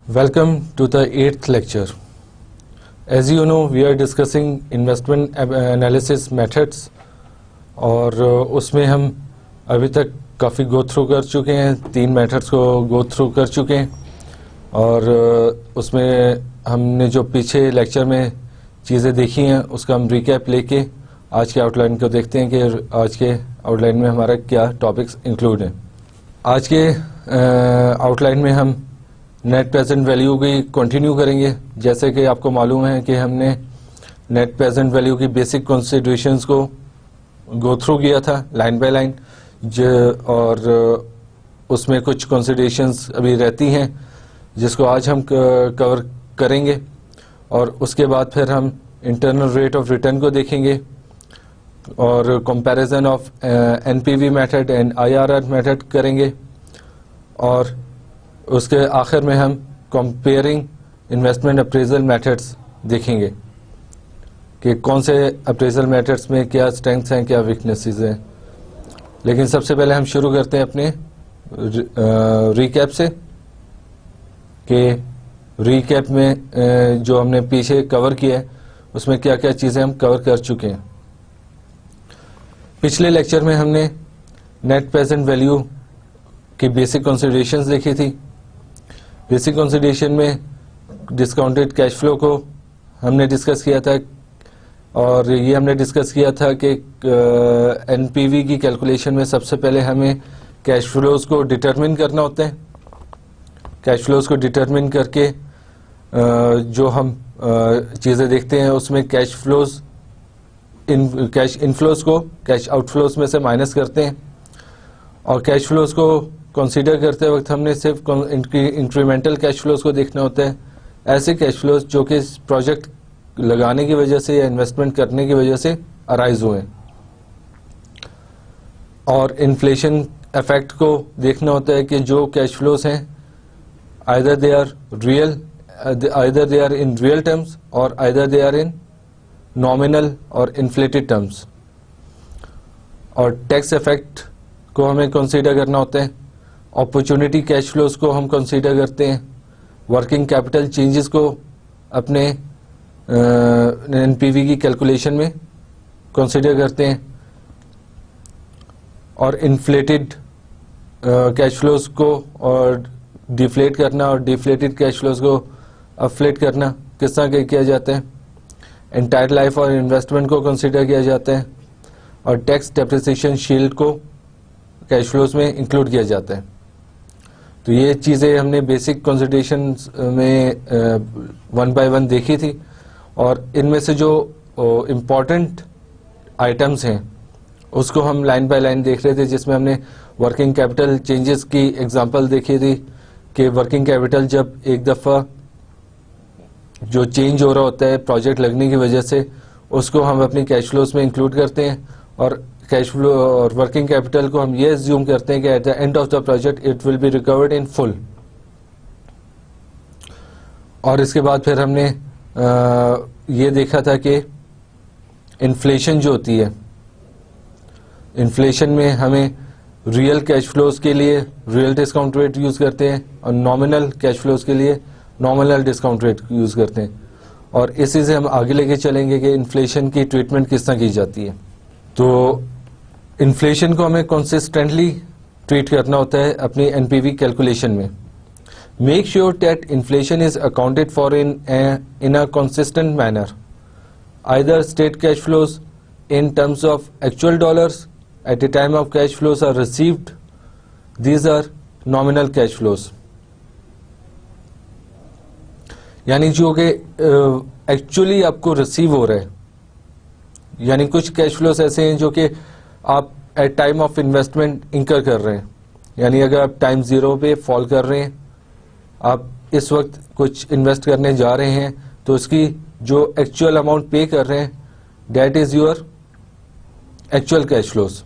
Welcome to the 8th lecture. As you know, we are discussing investment analysis methods और उसमें हम अभी तक काफ़ी गो थ्रू कर चुके हैं, 3 मेथड्स को गो थ्रू कर चुके हैं और उसमें हमने जो पीछे लेक्चर में चीज़ें देखी हैं उसका हम रिकैप लेके आज के आउटलाइन को देखते हैं कि आज के आउटलाइन में हमारा क्या टॉपिक्स इंक्लूड हैं। आज के आउटलाइन में हम नेट प्रेजेंट वैल्यू की कंटिन्यू करेंगे। जैसे कि आपको मालूम है कि हमने नेट प्रेजेंट वैल्यू की बेसिक कंसीडरेशंस को गो थ्रू किया था लाइन बाय लाइन, और उसमें कुछ कंसीडरेशंस अभी रहती हैं जिसको आज हम कवर करेंगे और उसके बाद फिर हम इंटरनल रेट ऑफ रिटर्न को देखेंगे और comparison of NPV method and IRR method करेंगे और उसके आखिर में हम कंपेयरिंग इन्वेस्टमेंट अप्रेजल मेथड्स देखेंगे कि कौन से अप्रेजल मेथड्स में क्या स्ट्रेंथ्स हैं, क्या वीकनेसेस हैं। लेकिन सबसे पहले हम शुरू करते हैं अपने रिकैप से कि रिकैप में जो हमने पीछे कवर किया है उसमें क्या क्या चीज़ें हम कवर कर चुके हैं। पिछले लेक्चर में हमने नेट प्रेजेंट वैल्यू की बेसिक कंसीडरेशंस देखी थी। बेसिक कंसीडरेशन में डिस्काउंटेड कैश फ्लो को हमने डिस्कस किया था और ये हमने डिस्कस किया था कि एनपीवी की कैलकुलेशन में सबसे पहले हमें कैश फ्लोज को डिटरमिन करना होता है। कैश फ्लोज को डिटरमिन करके जो हम चीज़ें देखते हैं उसमें कैश फ्लोज कैश इनफ्लोज को कैश आउटफ्लोज में से माइनस करते हैं और कैश फ्लोज को कंसीडर करते वक्त हमने सिर्फ इंक्रीमेंटल कैश फ्लोज को देखना होता है, ऐसे कैश फ्लोज जो कि प्रोजेक्ट लगाने की वजह से या इन्वेस्टमेंट करने की वजह से अराइज हुए हैं। और इन्फ्लेशन इफेक्ट को देखना होता है कि जो कैश फ्लोज हैं either they are in real terms और either they are in nominal और इन्फ्लेटेड टर्म्स। और टैक्स इफेक्ट को हमें कंसीडर करना होता है। अपॉर्चुनिटी कैश फ्लोज को हम कंसीडर करते हैं। वर्किंग कैपिटल चेंजेस को अपने एनपीवी की कैलकुलेशन में कंसीडर करते हैं और इन्फ्लेटेड कैश फ्लोज को और डिफ्लेट करना और डिफ्लेटेड कैश फ्लोज को अपफ्लेट करना किस तरह किया जाता है। एंटायर लाइफ और इन्वेस्टमेंट को कंसीडर किया जाता है और टैक्स डेप्रिसिएशन शील्ड को कैश फ्लोज में इंक्लूड किया जाता है। तो ये चीज़ें हमने बेसिक कंसिडरेशन में 1 बाय 1 देखी थी और इनमें से जो इम्पॉर्टेंट आइटम्स हैं उसको हम लाइन बाय लाइन देख रहे थे, जिसमें हमने वर्किंग कैपिटल चेंजेस की एग्जांपल देखी थी कि वर्किंग कैपिटल जब एक दफ़ा जो चेंज हो रहा होता है प्रोजेक्ट लगने की वजह से उसको हम अपनी कैश फ्लोज में इंक्लूड करते हैं और कैश फ्लो और वर्किंग कैपिटल को हम ये अज्यूम करते हैं कि at the end of the project it will be recovered in full. और इसके बाद फिर हमने ये देखा था कि इन्फ्लेशन जो होती है, इन्फ्लेशन में हमें रियल कैश फ्लोज के लिए रियल डिस्काउंट रेट यूज़ करते हैं और नॉमिनल कैश फ्लोज के लिए नॉमिनल डिस्काउंट रेट यूज़ करते हैं और इसी से हम आगे लेके चलेंगे कि इन्फ्लेशन की ट्रीटमेंट किस तरह की जाती है। तो इन्फ्लेशन को हमें कंसिस्टेंटली ट्रीट करना होता है अपनी एनपीवी कैलकुलेशन में। Make sure that inflation is accounted for in a consistent manner. Either state cash flows in terms of actual dollars at the time of cash flows are received, these are nominal cash flows. यानी जो कि actually आपको receive हो रहा है, यानी कुछ cash flows ऐसे हैं जो कि आप एट टाइम ऑफ इन्वेस्टमेंट इंकर कर रहे हैं, यानी अगर आप टाइम 0 पे फॉल कर रहे हैं, आप इस वक्त कुछ इन्वेस्ट करने जा रहे हैं तो उसकी जो एक्चुअल अमाउंट पे कर रहे हैं that is your actual cash flows.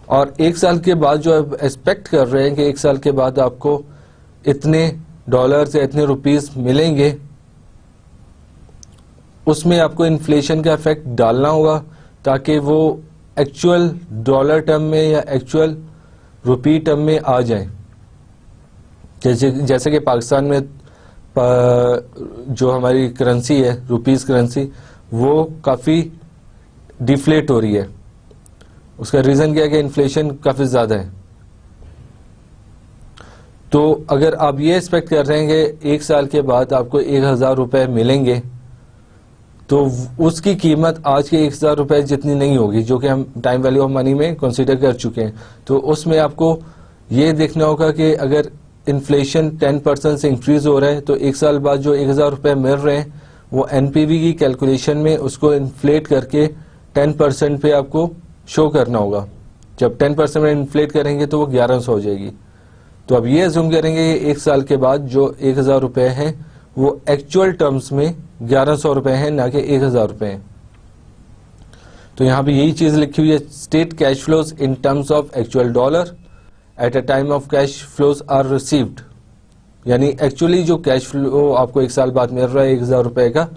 और 1 साल के बाद जो आप एक्सपेक्ट कर रहे हैं कि 1 साल के बाद आपको इतने डॉलर्स या इतने रुपीस मिलेंगे, उसमें आपको इन्फ्लेशन का इफेक्ट डालना होगा ताकि वो एक्चुअल डॉलर टर्म में या एक्चुअल रुपी टर्म में आ जाए। जैसे कि पाकिस्तान में जो हमारी करेंसी है रुपीस करेंसी, वो काफ़ी डिफ्लेट हो रही है। उसका रीज़न क्या है कि इन्फ्लेशन काफ़ी ज़्यादा है। तो अगर आप ये एक्सपेक्ट कर रहे हैं कि 1 साल के बाद आपको 1000 रुपये मिलेंगे, तो उसकी कीमत आज के 1000 रुपये जितनी नहीं होगी, जो कि हम टाइम वैल्यू ऑफ मनी में कंसीडर कर चुके हैं। तो उसमें आपको ये देखना होगा कि अगर इन्फ्लेशन 10% से इंक्रीज हो रहा है तो 1 साल बाद जो 1000 रुपये मिल रहे हैं वो एनपीवी की कैलकुलेशन में उसको इन्फ्लेट करके 10% पे आपको शो करना होगा। जब 10% में इन्फ्लेट करेंगे तो वो 1100 हो जाएगी। तो अब ये अज्यूम करेंगे कि 1 साल के बाद जो 1000 रुपये हैं वो एक्चुअल टर्म्स में 1100 रुपये हैं, ना कि 1000 रुपये हैं। तो यहाँ पे यही चीज लिखी हुई है, state cash flows in terms of actual dollar at a time of cash flows are received. यानी एक्चुअली जो कैश फ्लो आपको 1 साल बाद मिल रहा है 1000 रुपये का,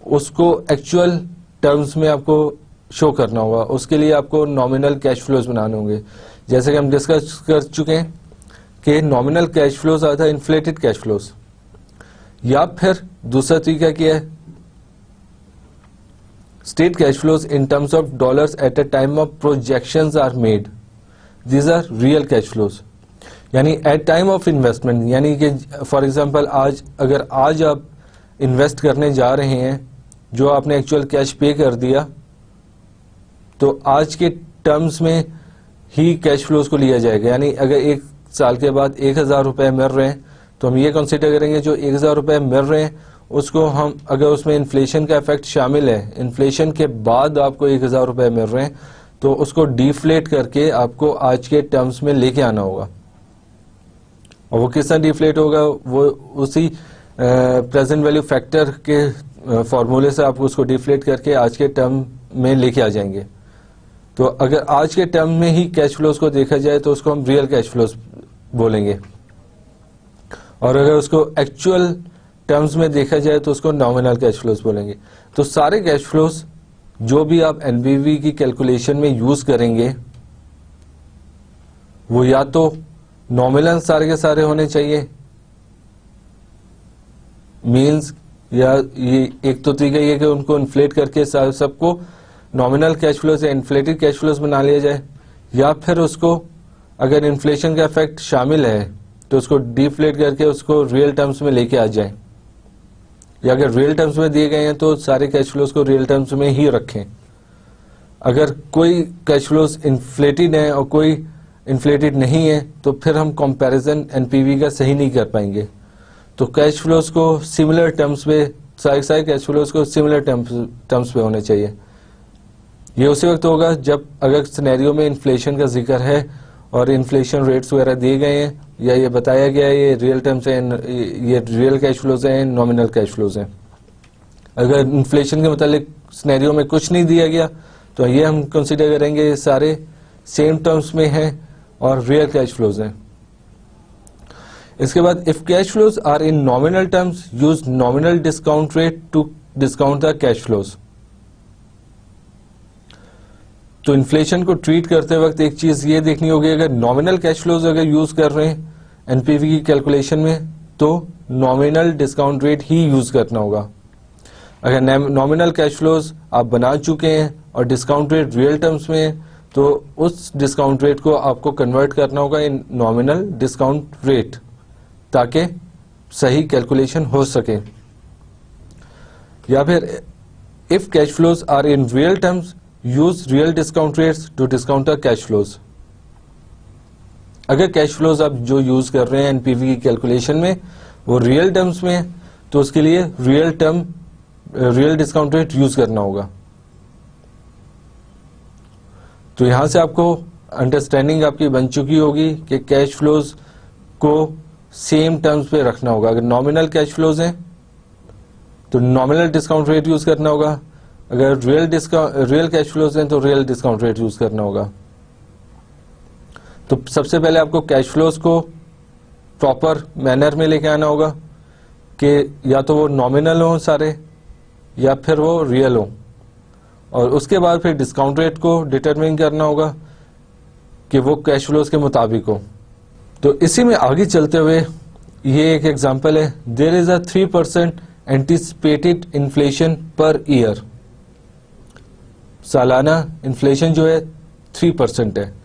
उसको एक्चुअल टर्म्स में आपको शो करना होगा। उसके लिए आपको नॉमिनल कैश फ्लोज बनाने होंगे। जैसे कि हम डिस्कस कर चुके हैं कि नॉमिनल कैश फ्लोज आता है इन्फ्लेटेड कैश फ्लोज, या फिर दूसरा तरीका क्या है, state cash flows in terms of dollars at a time of projections are made, these are real cash flows. यानी एट टाइम ऑफ इन्वेस्टमेंट, यानी कि फॉर एग्जांपल अगर आज आप इन्वेस्ट करने जा रहे हैं, जो आपने एक्चुअल कैश पे कर दिया, तो आज के टर्म्स में ही कैश फ्लोज को लिया जाएगा। यानी अगर 1 साल के बाद 1000 रुपये मिल रहे हैं तो हम ये कंसीडर करेंगे जो 1000 रुपये मिल रहे हैं उसको हम, अगर उसमें इन्फ्लेशन का इफेक्ट शामिल है, इन्फ्लेशन के बाद आपको 1000 रुपये मिल रहे हैं, तो उसको डिफ्लेट करके आपको आज के टर्म्स में लेके आना होगा। और वो किस तरह डिफ्लेट होगा, वो उसी प्रेजेंट वैल्यू फैक्टर के फॉर्मूले से आपको उसको डिफ्लेट करके आज के टर्म में लेके आ जाएंगे। तो अगर आज के टर्म में ही कैश फ्लोज को देखा जाए तो उसको हम रियल कैश फ्लोज बोलेंगे, और अगर उसको एक्चुअल टर्म्स में देखा जाए तो उसको नॉमिनल कैश फ्लोज बोलेंगे। तो सारे कैश फ्लोज जो भी आप एनपीवी की कैलकुलेशन में यूज करेंगे वो या तो नॉमिनल सारे के सारे होने चाहिए, मीन्स या ये एक तो तरीका ये कि उनको इन्फ्लेट करके सबको नॉमिनल कैश फ्लोज या इन्फ्लेटेड कैश फ्लोज बना लिया जाए, या फिर उसको अगर इन्फ्लेशन का इफेक्ट शामिल है तो उसको डिफ्लेट करके उसको रियल टर्म्स में लेके आ जाए, या अगर रियल टर्म्स में दिए गए हैं तो सारे कैश फ्लोज को रियल टर्म्स में ही रखें। अगर कोई कैश फ्लोज इन्फ्लेटेड है और कोई इन्फ्लेटेड नहीं है तो फिर हम कंपैरिजन एनपीवी का सही नहीं कर पाएंगे। तो कैश फ्लोज को सिमिलर टर्म्स पे, सारे कैश फ्लोज को सिमिलर टर्म्स पे होने चाहिए। ये उसी वक्त होगा जब अगर सिनेरियो में इन्फ्लेशन का जिक्र है और इन्फ्लेशन रेट्स वगैरह दिए गए हैं, या ये बताया गया है ये रियल टर्म्स हैं, ये रियल कैश फ्लोज हैं, नॉमिनल कैश फ्लोज हैं। अगर इन्फ्लेशन के मतलब सिनेरियो में कुछ नहीं दिया गया तो ये हम कंसीडर करेंगे ये सारे सेम टर्म्स में हैं और रियल कैश फ्लोज हैं। इसके बाद if cash flows are in nominal terms use nominal discount rate to discount the cash flows. तो इन्फ्लेशन को ट्रीट करते वक्त एक चीज ये देखनी होगी, अगर नॉमिनल कैश फ्लोज अगर यूज कर रहे हैं एनपीवी की कैलकुलेशन में तो नॉमिनल डिस्काउंट रेट ही यूज करना होगा। अगर नॉमिनल कैश फ्लोज आप बना चुके हैं और डिस्काउंट रेट रियल टर्म्स में है तो उस डिस्काउंट रेट को आपको कन्वर्ट करना होगा इन नॉमिनल डिस्काउंट रेट, ताकि सही कैलकुलेशन हो सके। या फिर if cash flows are in real terms use real discount rates to discount the cash flows. अगर कैश फ्लोज आप जो यूज कर रहे हैं एनपीवी की कैलकुलेशन में वो रियल टर्म्स में है तो उसके लिए रियल डिस्काउंट रेट यूज करना होगा। तो यहां से आपको अंडरस्टैंडिंग आपकी बन चुकी होगी कि कैश फ्लोज को सेम टर्म्स पे रखना होगा। अगर नॉमिनल कैश फ्लोज हैं तो नॉमिनल डिस्काउंट रेट यूज करना होगा, अगर रियल कैश फ्लोज हैं तो रियल डिस्काउंट रेट यूज करना होगा। तो सबसे पहले आपको कैश फ्लोज को प्रॉपर मैनर में लेके आना होगा कि या तो वो नॉमिनल हो सारे या फिर वो रियल हो, और उसके बाद फिर डिस्काउंट रेट को डिटरमिन करना होगा कि वो कैश फ्लोज के मुताबिक हो। तो इसी में आगे चलते हुए ये एक एग्जांपल है, there is a 3% anticipated inflation per year. सालाना इन्फ्लेशन जो है 3% है।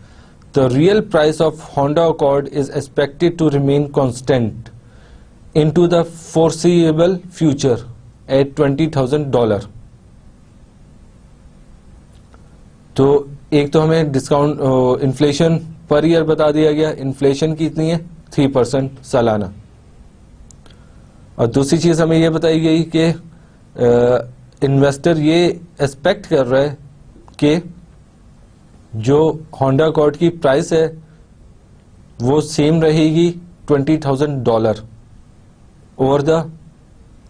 The real price of Honda Accord is expected to remain constant into the foreseeable future at $20,000। तो एक तो हमें डिस्काउंट इन्फ्लेशन पर ईयर बता दिया गया, इन्फ्लेशन कितनी है 3% सालाना, और दूसरी चीज हमें यह बताई गई कि इन्वेस्टर ये एक्सपेक्ट कर रहा है कि जो होंडा अकॉर्ड की प्राइस है वो सेम रहेगी $20,000 ओवर द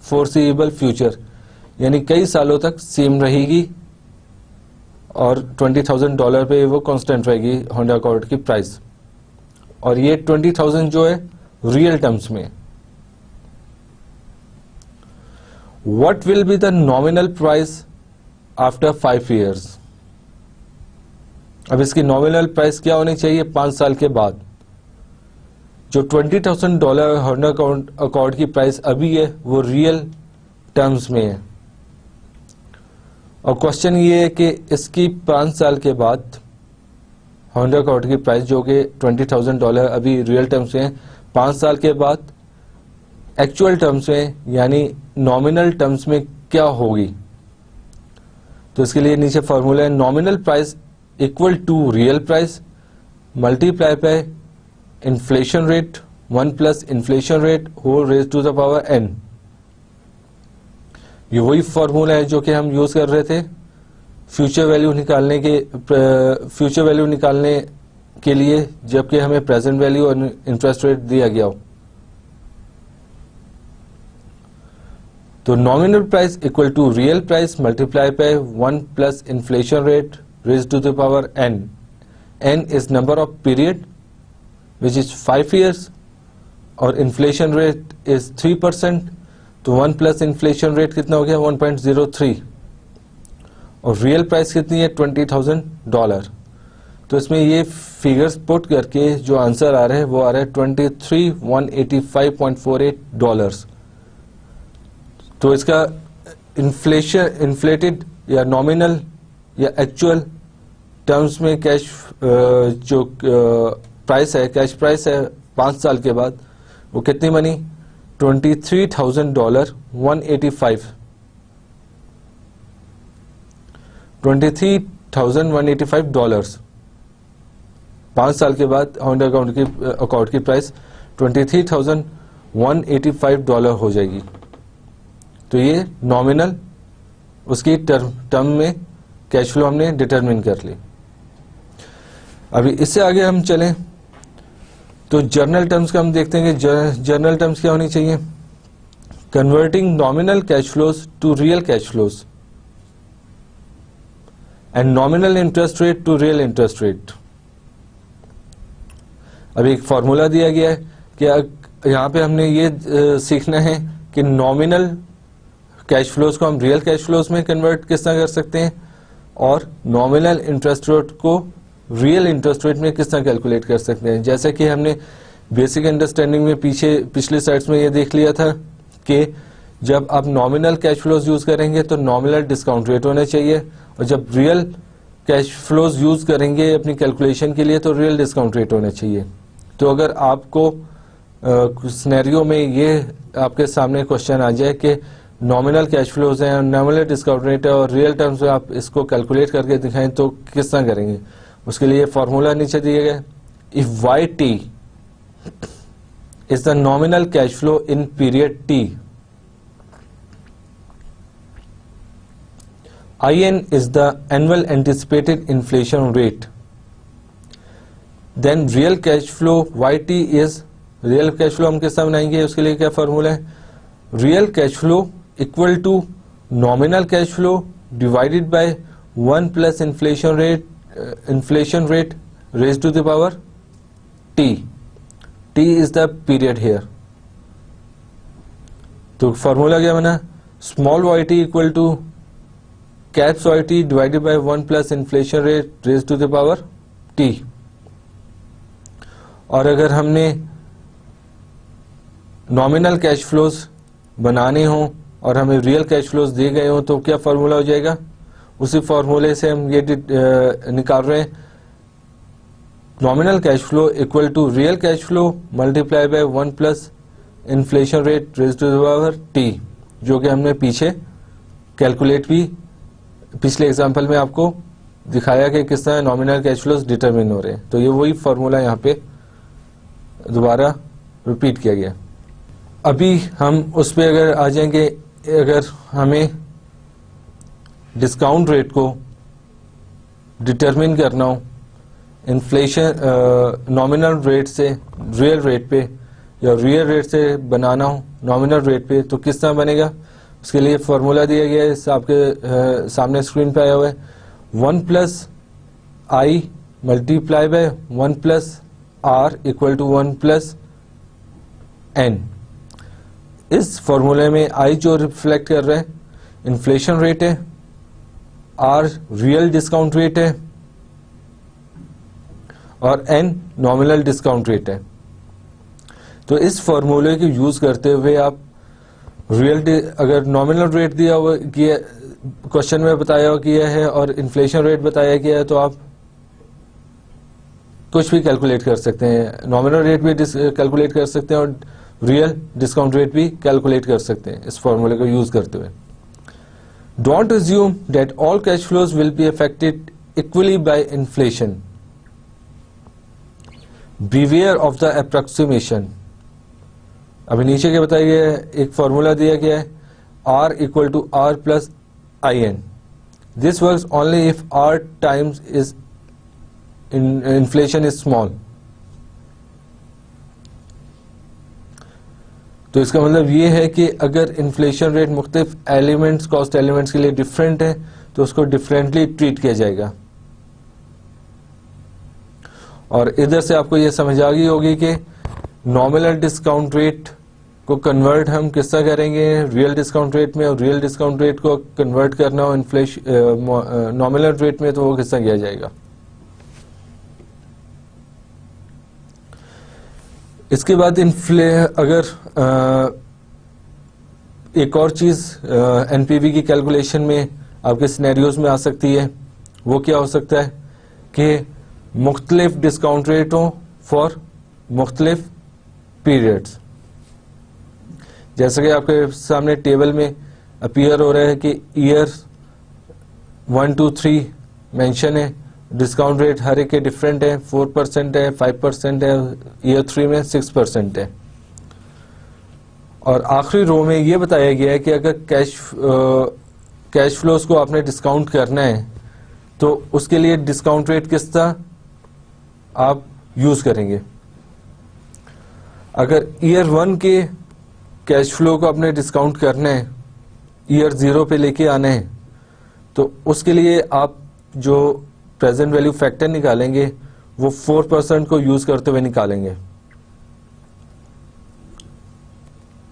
फोरसीएबल फ्यूचर, यानी कई सालों तक सेम रहेगी और $20,000 पे वो कांस्टेंट रहेगी होंडा अकॉर्ड की प्राइस। और ये 20,000 जो है रियल टर्म्स में। What will be the nominal price after 5 years? अब इसकी नॉमिनल प्राइस क्या होनी चाहिए 5 साल के बाद? जो $20,000 होंडा अकॉर्ड की प्राइस अभी है वो रियल टर्म्स में है, और क्वेश्चन ये है कि इसकी 5 साल के बाद होंडा अकॉर्ड की प्राइस जो कि $20,000 अभी रियल टर्म्स में है, 5 साल के बाद एक्चुअल टर्म्स में यानी नॉमिनल टर्म्स में क्या होगी? तो इसके लिए नीचे फॉर्मूला है, nominal price equal to real price multiply by inflation rate 1 plus inflation rate whole raise to the power n। ये वही फॉर्मूला है जो कि हम यूज कर रहे थे फ्यूचर वैल्यू निकालने के लिए जबकि हमें प्रेजेंट वैल्यू और इंटरेस्ट रेट दिया गया हो। तो nominal price equal to real price multiply by 1 plus inflation rate raise to the power n। n is number of period which is 5 years और इन्फ्लेशन रेट इज 3%, तो 1 plus inflation rate कितना हो गया 1.03, और रियल प्राइस कितनी है $20,000। तो इसमें ये फिगर्स पुट करके जो आंसर आ रहा है वो आ रहा है $23,185.48। तो इसका इन्फ्लेटेड या नॉमिनल या एक्चुअल टर्म्स में कैश जो प्राइस है कैश प्राइस है 5 साल के बाद वो कितनी बनी $23,185 5 साल के बाद होंडा अकॉर्ड की प्राइस $23,185 हो जाएगी। तो ये नॉमिनल उसकी टर्म में कैश फ्लो हमने डिटरमिन कर ली। अभी इससे आगे हम चलें तो जर्नल टर्म्स का हम देखते हैं कि जर्नल टर्म्स क्या होनी चाहिए, converting nominal cash flows to real cash flows and nominal interest rate to real interest rate. अभी एक फॉर्मूला दिया गया है कि यहां पे हमने ये सीखना है कि नॉमिनल कैश फ्लोज को हम रियल कैश फ्लोज में कन्वर्ट किस तरह कर सकते हैं और नॉमिनल इंटरेस्ट रेट को रियल इंटरेस्ट रेट में किस तरह कैलकुलेट कर सकते हैं। जैसे कि हमने बेसिक अंडरस्टैंडिंग में पिछले स्लाइड्स में ये देख लिया था कि जब आप नॉमिनल कैश फ्लोज यूज करेंगे तो नॉमिनल डिस्काउंट रेट होने चाहिए, और जब रियल कैश फ्लोज यूज करेंगे अपनी कैलकुलेशन के लिए तो रियल डिस्काउंट रेट होने चाहिए। तो अगर आपको सिनेरियो में ये आपके सामने क्वेश्चन आ जाए कि नॉमिनल कैश फ्लोज हैं, नॉमिनल डिस्काउंट रेट है और रियल टर्म्स में आप इसको कैलकुलेट करके दिखाएं तो किस तरह करेंगे, उसके लिए फॉर्मूला नीचे दिया गया, if YT is the nominal cash flow in period T, IN is the annual anticipated inflation rate, then real cash flow YT is real cash flow हम किस तरह बनाएंगे, उसके लिए क्या फॉर्मूला है, real cash flow equal to nominal cash flow divided by 1 plus inflation rate raised to the power T, T is the period here. तो formula क्या बना, small Y T equal to caps Y T divided by 1 plus inflation rate raise to the power T. और अगर हमने nominal cash flows बनाने हो और हमें रियल कैश फ्लोज दिए गए हो तो क्या फॉर्मूला हो जाएगा, उसी फॉर्मूले से हम ये निकाल रहे हैं, nominal cash flow equal to real cash flow multiply by 1 plus inflation rate raise to the power T, जो कि हमने पीछे कैलकुलेट भी पिछले एग्जांपल में आपको दिखाया कि किस तरह नॉमिनल कैश फ्लोज डिटरमिन हो रहे हैं। तो ये वही फॉर्मूला यहाँ पे दोबारा रिपीट किया गया। अभी हम उस पर अगर आ जाएंगे, अगर हमें डिस्काउंट रेट को डिटरमिन करना हो इन्फ्लेशन नॉमिनल रेट से रियल रेट पे या रियल रेट से बनाना हो नॉमिनल रेट पे, तो किस तरह बनेगा, उसके लिए फॉर्मूला दिया गया है, इस आपके सामने स्क्रीन पे आया हुआ है, 1 plus I multiply by 1 plus R equal to 1 plus N. इस फॉर्मूले में आई जो रिफ्लेक्ट कर रहा है इन्फ्लेशन रेट है, आर रियल डिस्काउंट रेट है और एन नॉमिनल डिस्काउंट रेट है। तो इस फॉर्मूले को यूज करते हुए आप रियल अगर नॉमिनल रेट दिया हुआ क्वेश्चन में बताया गया है और इन्फ्लेशन रेट बताया गया है तो आप कुछ भी कैलकुलेट कर सकते हैं, नॉमिनल रेट भी कैलकुलेट कर सकते हैं और रियल डिस्काउंट रेट भी कैलकुलेट कर सकते हैं इस फॉर्मूले को यूज करते हुए। Don't assume that all cash flows will be affected equally by inflation, beware of the approximation. अभी नीचे क्या बताया गया है, एक फॉर्मूला दिया गया है R equal to R plus I N, this works only if R times is inflation is small. तो इसका मतलब ये है कि अगर इन्फ्लेशन रेट मुख्तलिफ एलिमेंट्स कॉस्ट एलिमेंट्स के लिए डिफरेंट है तो उसको डिफरेंटली ट्रीट किया जाएगा। और इधर से आपको ये समझ आ गई होगी कि नॉमिनल डिस्काउंट रेट को कन्वर्ट हम किस तरह करेंगे रियल डिस्काउंट रेट में, और रियल डिस्काउंट रेट को कन्वर्ट करना हो इन्फ्लेशन नॉमिनल रेट में तो वो किस तरह किया जाएगा। इसके बाद अगर एक और चीज एनपीवी की कैलकुलेशन में आपके सिनेरियोज में आ सकती है, वो क्या हो सकता है कि मुख्तलिफ डिस्काउंट रेट हो फॉर मुख्तलिफ पीरियड्स। जैसे कि आपके सामने टेबल में अपीयर हो रहा है कि ईयर 1 2 3 मेंशन है, डिस्काउंट रेट हर एक के डिफरेंट है, 4% है, 5% है, ईयर 3 में 6% है। और आखिरी रो में ये बताया गया है कि अगर कैश फ्लोज को आपने डिस्काउंट करना है तो उसके लिए डिस्काउंट रेट किस तरह आप यूज करेंगे। अगर ईयर 1 के कैश फ्लो को आपने डिस्काउंट करना है, ईयर 0 पे लेके आना है, तो उसके लिए आप जो प्रेजेंट वैल्यू फैक्टर निकालेंगे वो 4% को यूज करते हुए निकालेंगे।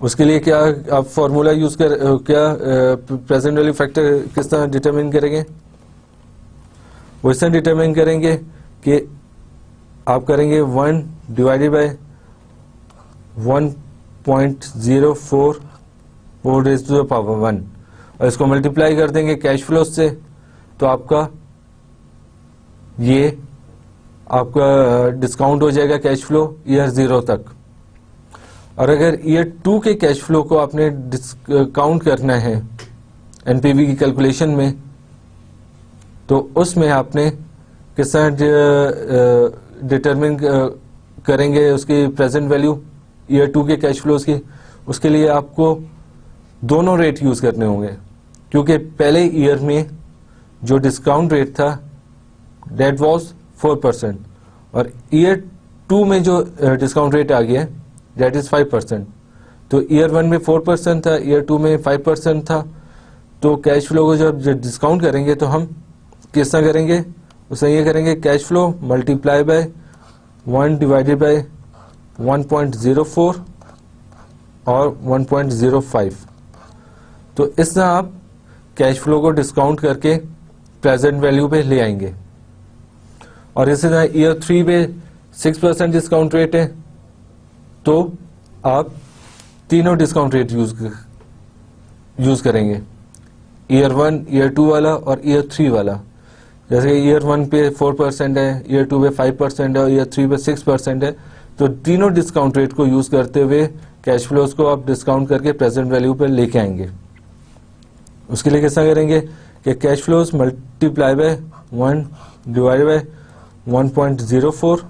उसके लिए क्या आप फॉर्मूला यूज कर क्या प्रेजेंट वैल्यू फैक्टर किस तरह डिटरमिन करेंगे, वो इस तरह डिटरमिन करेंगे कि आप करेंगे 1 divided by 1.04 raise to the power 1 और इसको मल्टीप्लाई कर देंगे कैश फ्लो से, तो आपका ये आपका डिस्काउंट हो जाएगा कैश फ्लो ईयर 0 तक। और अगर ईयर 2 के कैश फ्लो को आपने डिस्काउंट करना है एनपीवी की कैलकुलेशन में, तो उसमें आपने किस तरह डिटरमिन करेंगे उसकी प्रेजेंट वैल्यू ईयर 2 के कैश फ्लोज की। उसके लिए आपको दोनों रेट यूज करने होंगे, क्योंकि पहले ईयर में जो डिस्काउंट रेट था दैट वाज 4% और ईयर 2 में जो डिस्काउंट रेट आ गया दैट इज 5%। तो ईयर 1 में 4% था, ईयर 2 में 5% था। तो कैश फ्लो को जब डिस्काउंट करेंगे तो हम किस तरह करेंगे, उससे ये करेंगे cash flow multiply by 1 divided by 1.04 और 1.05। तो इस तरह आप कैश फ्लो को डिस्काउंट करके प्रेजेंट वैल्यू पे ले आएंगे। और इसी तरह ईयर 3 पे 6% डिस्काउंट रेट है, तो आप तीनों डिस्काउंट रेट यूज करेंगे, ईयर 1, ईयर 2 वाला और ईयर 3 वाला। जैसे ईयर 1 पे 4% है, ईयर 2 पे 5% है और ईयर 3 पे 6% है। तो तीनों डिस्काउंट रेट को यूज करते हुए कैश फ्लोज को आप डिस्काउंट करके प्रेजेंट वैल्यू पे लेके आएंगे। उसके लिए कैसा करेंगे कि cash flows multiply by 1 divide by 1.04,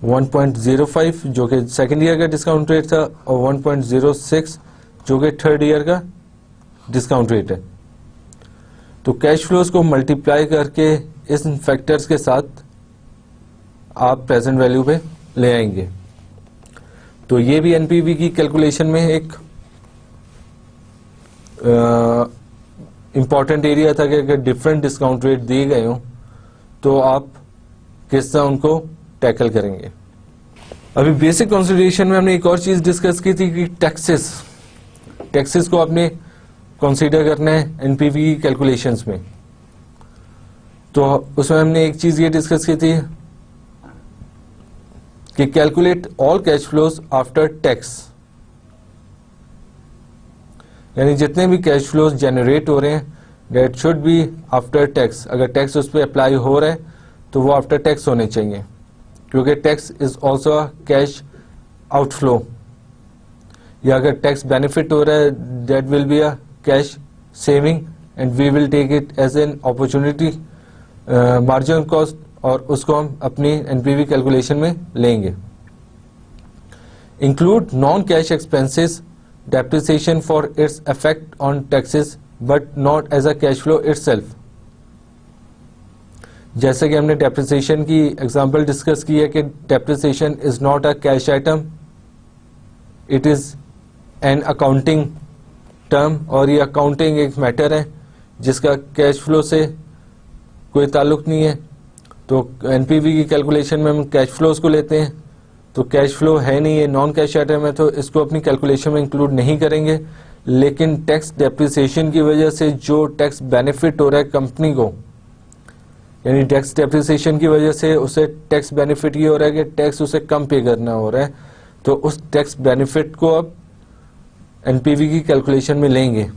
1.05 जो कि सेकेंड ईयर का डिस्काउंट रेट था और 1.06 जो कि थर्ड ईयर का डिस्काउंट रेट है। तो कैश फ्लोज को मल्टीप्लाई करके इस फैक्टर्स के साथ आप प्रेजेंट वैल्यू पे ले आएंगे। तो ये भी एनपीवी की कैलकुलेशन में एक इंपॉर्टेंट एरिया था कि अगर डिफरेंट डिस्काउंट रेट दिए गए हों तो आप किस तरह उनको टैकल करेंगे। अभी बेसिक कंसिडरेशन में हमने एक और चीज डिस्कस की थी कि टैक्सेस को आपने कंसीडर करना है एनपीवी की कैलकुलेशंस में। तो उसमें हमने एक चीज ये डिस्कस की थी कि calculate all cash flows after tax, यानी जितने भी कैश फ्लोज जनरेट हो रहे हैं that should be after tax. अगर टैक्स उस पर अप्लाई हो रहा है तो वो आफ्टर टैक्स होने चाहिए, क्योंकि tax is also a cash outflow. या अगर टैक्स बेनिफिट हो रहा है that will be a cash saving and we will take it as an opportunity marginal cost, और उसको हम अपनी एनपीवी कैलकुलेशन में लेंगे। Include non cash expenses depreciation for its effect on taxes but not as a cash flow itself। जैसे कि हमने depreciation की एग्जांपल डिस्कस की है कि depreciation is not a cash item, it is an accounting term, और ये accounting एक मैटर है जिसका कैश फ्लो से कोई ताल्लुक नहीं है। तो एनपीवी की कैलकुलेशन में हम कैश फ्लोज को लेते हैं, तो कैश फ्लो है नहीं, ये नॉन कैश आइटम है, तो इसको अपनी कैलकुलेशन में इंक्लूड नहीं करेंगे। लेकिन टैक्स डेप्रिसिएशन की वजह से जो टैक्स बेनिफिट हो रहा है कंपनी को, यानी टैक्स डेप्रिसिएशन की वजह से उसे टैक्स बेनिफिट ये हो रहा है कि टैक्स उसे कम पे करना हो रहा है, तो उस टैक्स बेनिफिट को अब एनपीवी की कैलकुलेशन में लेंगे।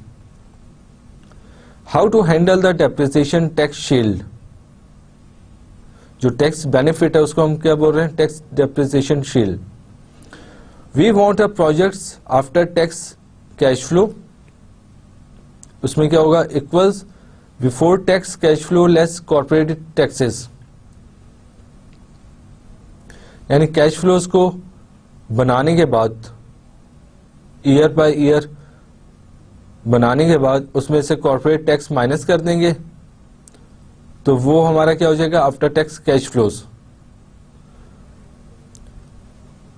How to handle the depreciation tax shield, जो टैक्स बेनिफिट है उसको हम क्या बोल रहे हैं, tax depreciation shield. We want a projects after tax cash flow, उसमें क्या होगा, equals before tax cash flow less corporate taxes. यानी कैश फ्लोज को बनाने के बाद, ईयर बाय ईयर बनाने के बाद उसमें से कॉर्पोरेट टैक्स माइनस कर देंगे, तो वो हमारा क्या हो जाएगा, आफ्टर टैक्स कैश फ्लोज।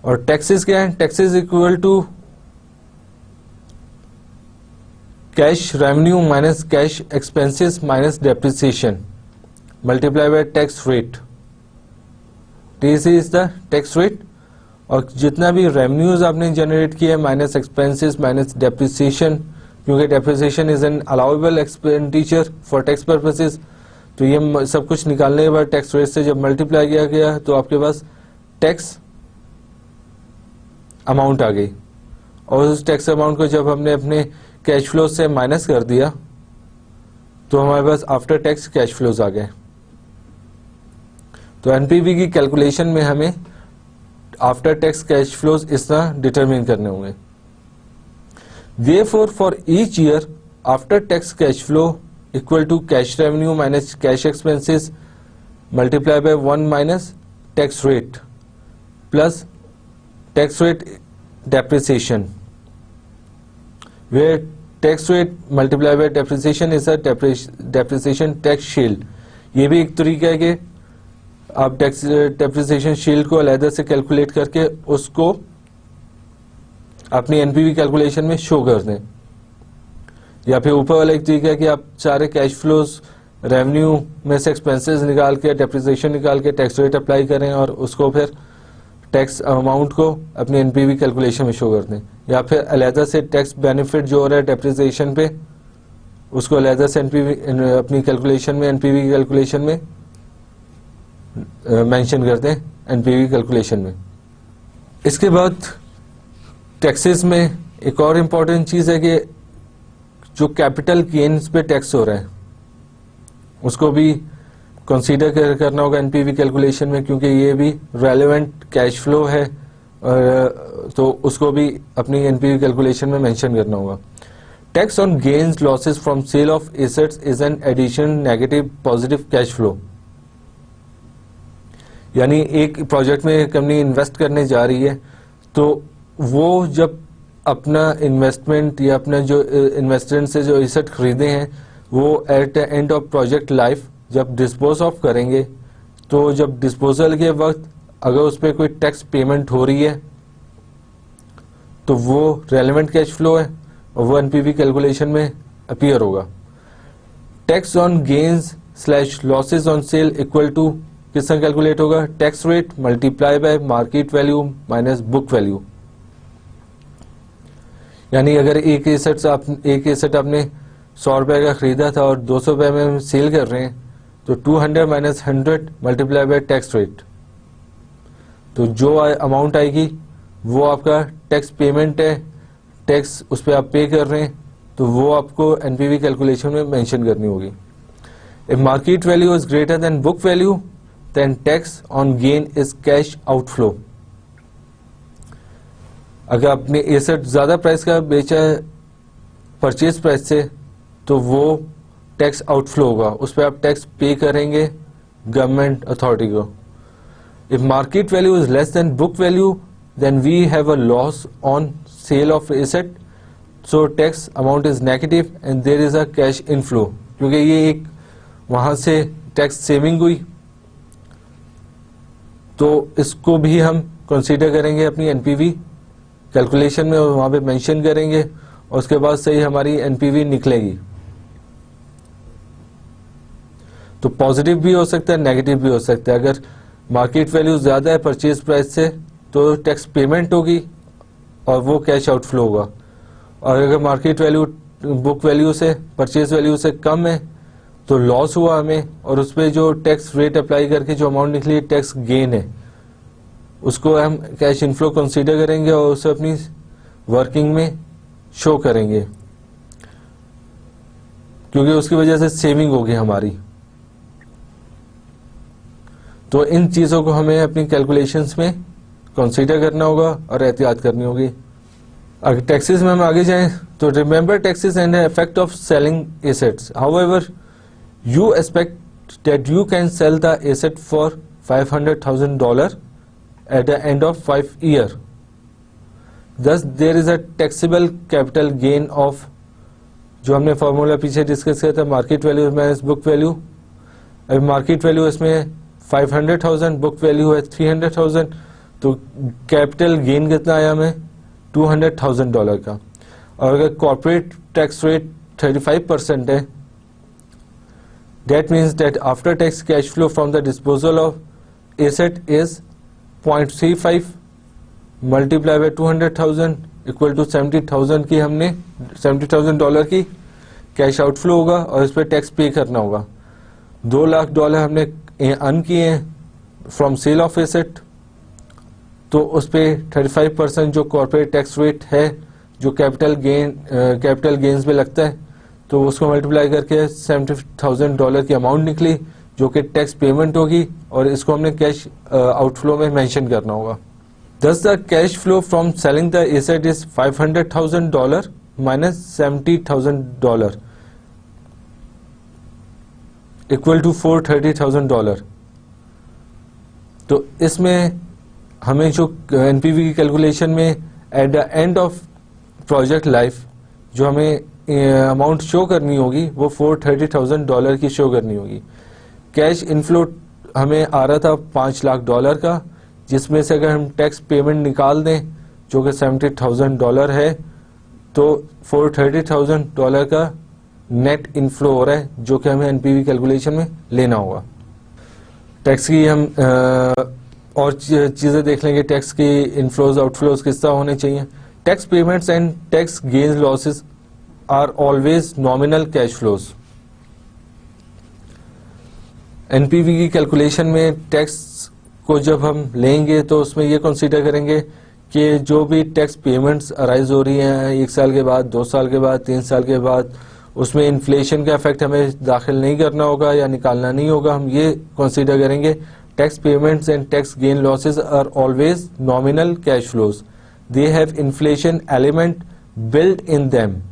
और टैक्सेस क्या है, taxes equal to cash revenue minus cash expenses minus depreciation multiply by tax rate. TC is the tax rate, और जितना भी रेवेन्यूज आपने जनरेट किया है माइनस एक्सपेंसेस माइनस डेप्रिसिएशन, क्योंकि depreciation is an allowable expenditure for tax purposes. तो ये सब कुछ निकालने के बाद टैक्स रेट से जब मल्टीप्लाई किया गया तो आपके पास टैक्स अमाउंट आ गई, और उस टैक्स अमाउंट को जब हमने अपने कैश फ्लो से माइनस कर दिया तो हमारे पास आफ्टर टैक्स कैश फ्लोज आ गए। तो एनपीवी की कैलकुलेशन में हमें आफ्टर टैक्स कैश फ्लोज इस तरह डिटरमिन करने होंगे। Therefore, for each year after tax cash flow equal to cash revenue minus cash expenses multiplied by 1 minus tax rate plus tax rate depreciation, where tax rate multiplied by depreciation is a depreciation tax shield। ये भी एक तरीका है कि आप tax depreciation shield को अलग से कैलकुलेट करके उसको अपनी एनपीवी कैलकुलेशन में शो कर दें। या फिर ऊपर वाला एक तरीका है कि आप सारे कैश फ्लोज रेवेन्यू में से एक्सपेंसेस निकाल के, डेप्रिसिएशन निकाल के टैक्स रेट अप्लाई करें और उसको फिर टैक्स अमाउंट को अपनी एनपीवी कैलकुलेशन में शो कर दें, या फिर अलहदा से टैक्स बेनिफिट जो हो रहा है डेप्रिसिएशन पे उसको अलहदा से एनपीवी अपनी कैलकुलेशन में, एनपीवी कैलकुलेशन में मेंशन कर दें एनपीवी कैलकुलेशन में। इसके बाद टैक्सेस में एक और इम्पॉर्टेंट चीज़ है कि जो कैपिटल गेन्स पे टैक्स हो रहा है उसको भी कंसीडर करना होगा एनपीवी कैलकुलेशन में, क्योंकि ये भी रेलेवेंट कैश फ्लो है और तो उसको भी अपनी एनपीवी कैलकुलेशन में मेंशन करना होगा। Tax on gains losses from sale of assets is an additional negative positive cash flow. यानी एक प्रोजेक्ट में कंपनी इन्वेस्ट करने जा रही है तो वो जब अपना इन्वेस्टमेंट या अपना जो इन्वेस्टमेंट से जो एसेट खरीदे हैं वो at the end of project life जब डिस्पोज ऑफ करेंगे, तो जब डिस्पोजल के वक्त अगर उस पर कोई टैक्स पेमेंट हो रही है तो वो रेलेवेंट कैश फ्लो है और वो एनपीवी कैलकुलेशन में अपीयर होगा। Tax on gains slash losses on sale equal to किस तरह कैलकुलेट होगा? Tax rate multiply by market value minus book value. यानी अगर एक एसेट आपने 100 रुपए का खरीदा था और 200 रुपए में सेल कर रहे हैं तो 200 minus 100 multiply by tax rate, तो जो अमाउंट आएगी वो आपका टैक्स पेमेंट है, टैक्स उस पर आप पे कर रहे हैं तो वो आपको एनपीवी कैलकुलेशन में मेंशन करनी होगी। If market value is greater than book value then tax on gain is cash outflow. अगर आपने एसेट ज्यादा प्राइस का बेचा है परचेज प्राइस से तो वो टैक्स आउटफ्लो होगा, उस पर आप टैक्स पे करेंगे गवर्नमेंट अथॉरिटी को। If market value is less than book value then we have a loss on sale of asset, so tax amount is negative and there is a cash inflow. क्योंकि ये एक वहां से tax saving हुई तो इसको भी हम कंसीडर करेंगे अपनी एनपीवी कैलकुलेशन में और वहां पे मेंशन करेंगे और उसके बाद सही हमारी एनपीवी निकलेगी। तो पॉजिटिव भी हो सकता है, नेगेटिव भी हो सकता है। अगर मार्केट वैल्यू ज्यादा है परचेज प्राइस से तो टैक्स पेमेंट होगी और वो कैश आउटफ्लो होगा, और अगर मार्केट वैल्यू बुक वैल्यू से परचेज वैल्यू से कम है तो लॉस हुआ हमें, और उस पर जो टैक्स रेट अप्लाई करके जो अमाउंट निकली टैक्स गेन है उसको हम कैश इनफ्लो कंसीडर करेंगे और उसे अपनी वर्किंग में शो करेंगे, क्योंकि उसकी वजह से सेविंग होगी हमारी। तो इन चीजों को हमें अपनी कैलकुलेशंस में कंसीडर करना होगा और एहतियात करनी होगी। अगर टैक्सेस में हम आगे जाएं तो remember taxes and effect of selling assets. However you expect that you can sell the asset for $500,000 at the end of 5 years. Thus there is a taxable capital gain of, जो हमने formula पीछे discuss किया था, market value minus book value. अभी market value इसमें 500,000, book value है 300,000, तो capital gain कितना आया हमें? $200,000 का। और अगर कॉर्पोरेट टैक्स रेट 35% है, that means that after tax cash flow from the disposal of asset is 0.35 multiplied by 200,000 equal to 70,000 की हमने $70,000 की कैश आउटफ्लो होगा और इस पर टैक्स पे करना होगा। $2 लाख हमने अर्न किए हैं फ्रॉम सेल ऑफ एसेट, तो उस पर 35% जो कॉर्पोरेट टैक्स रेट है जो कैपिटल गेन्स पे लगता है, तो उसको मल्टीप्लाई करके $70,000 की अमाउंट निकली जो कि टैक्स पेमेंट होगी और इसको हमने कैश आउटफ्लो में मेंशन करना होगा। Thus the cash flow from selling the asset is $500,000 minus $70,000 equal to $430,000। तो इसमें हमें जो एनपीवी की कैलकुलेशन में at the end of project life जो हमें अमाउंट शो करनी होगी वो $430,000 की शो करनी होगी। कैश इनफ्लो हमें आ रहा था $5 लाख का, जिसमें से अगर हम टैक्स पेमेंट निकाल दें जो कि $70,000 है तो $430,000 का नेट इनफ्लो हो रहा है जो कि हमें एनपीवी कैलकुलेशन में लेना होगा। टैक्स की हम और चीज़ें देख लेंगे। टैक्स की इनफ्लोज आउटफ्लोज किस तरह होने चाहिए। Tax payments and tax gains losses are always nominal cash flows. NPV की कैलकुलेशन में टैक्स को जब हम लेंगे तो उसमें ये कंसीडर करेंगे कि जो भी टैक्स पेमेंट्स अराइज हो रही हैं 1 साल के बाद, 2 साल के बाद, 3 साल के बाद, उसमें इन्फ्लेशन का इफेक्ट हमें दाखिल नहीं करना होगा या निकालना नहीं होगा। हम ये कंसीडर करेंगे tax payments and tax gain losses are always nominal cash flows. They have inflation element built in them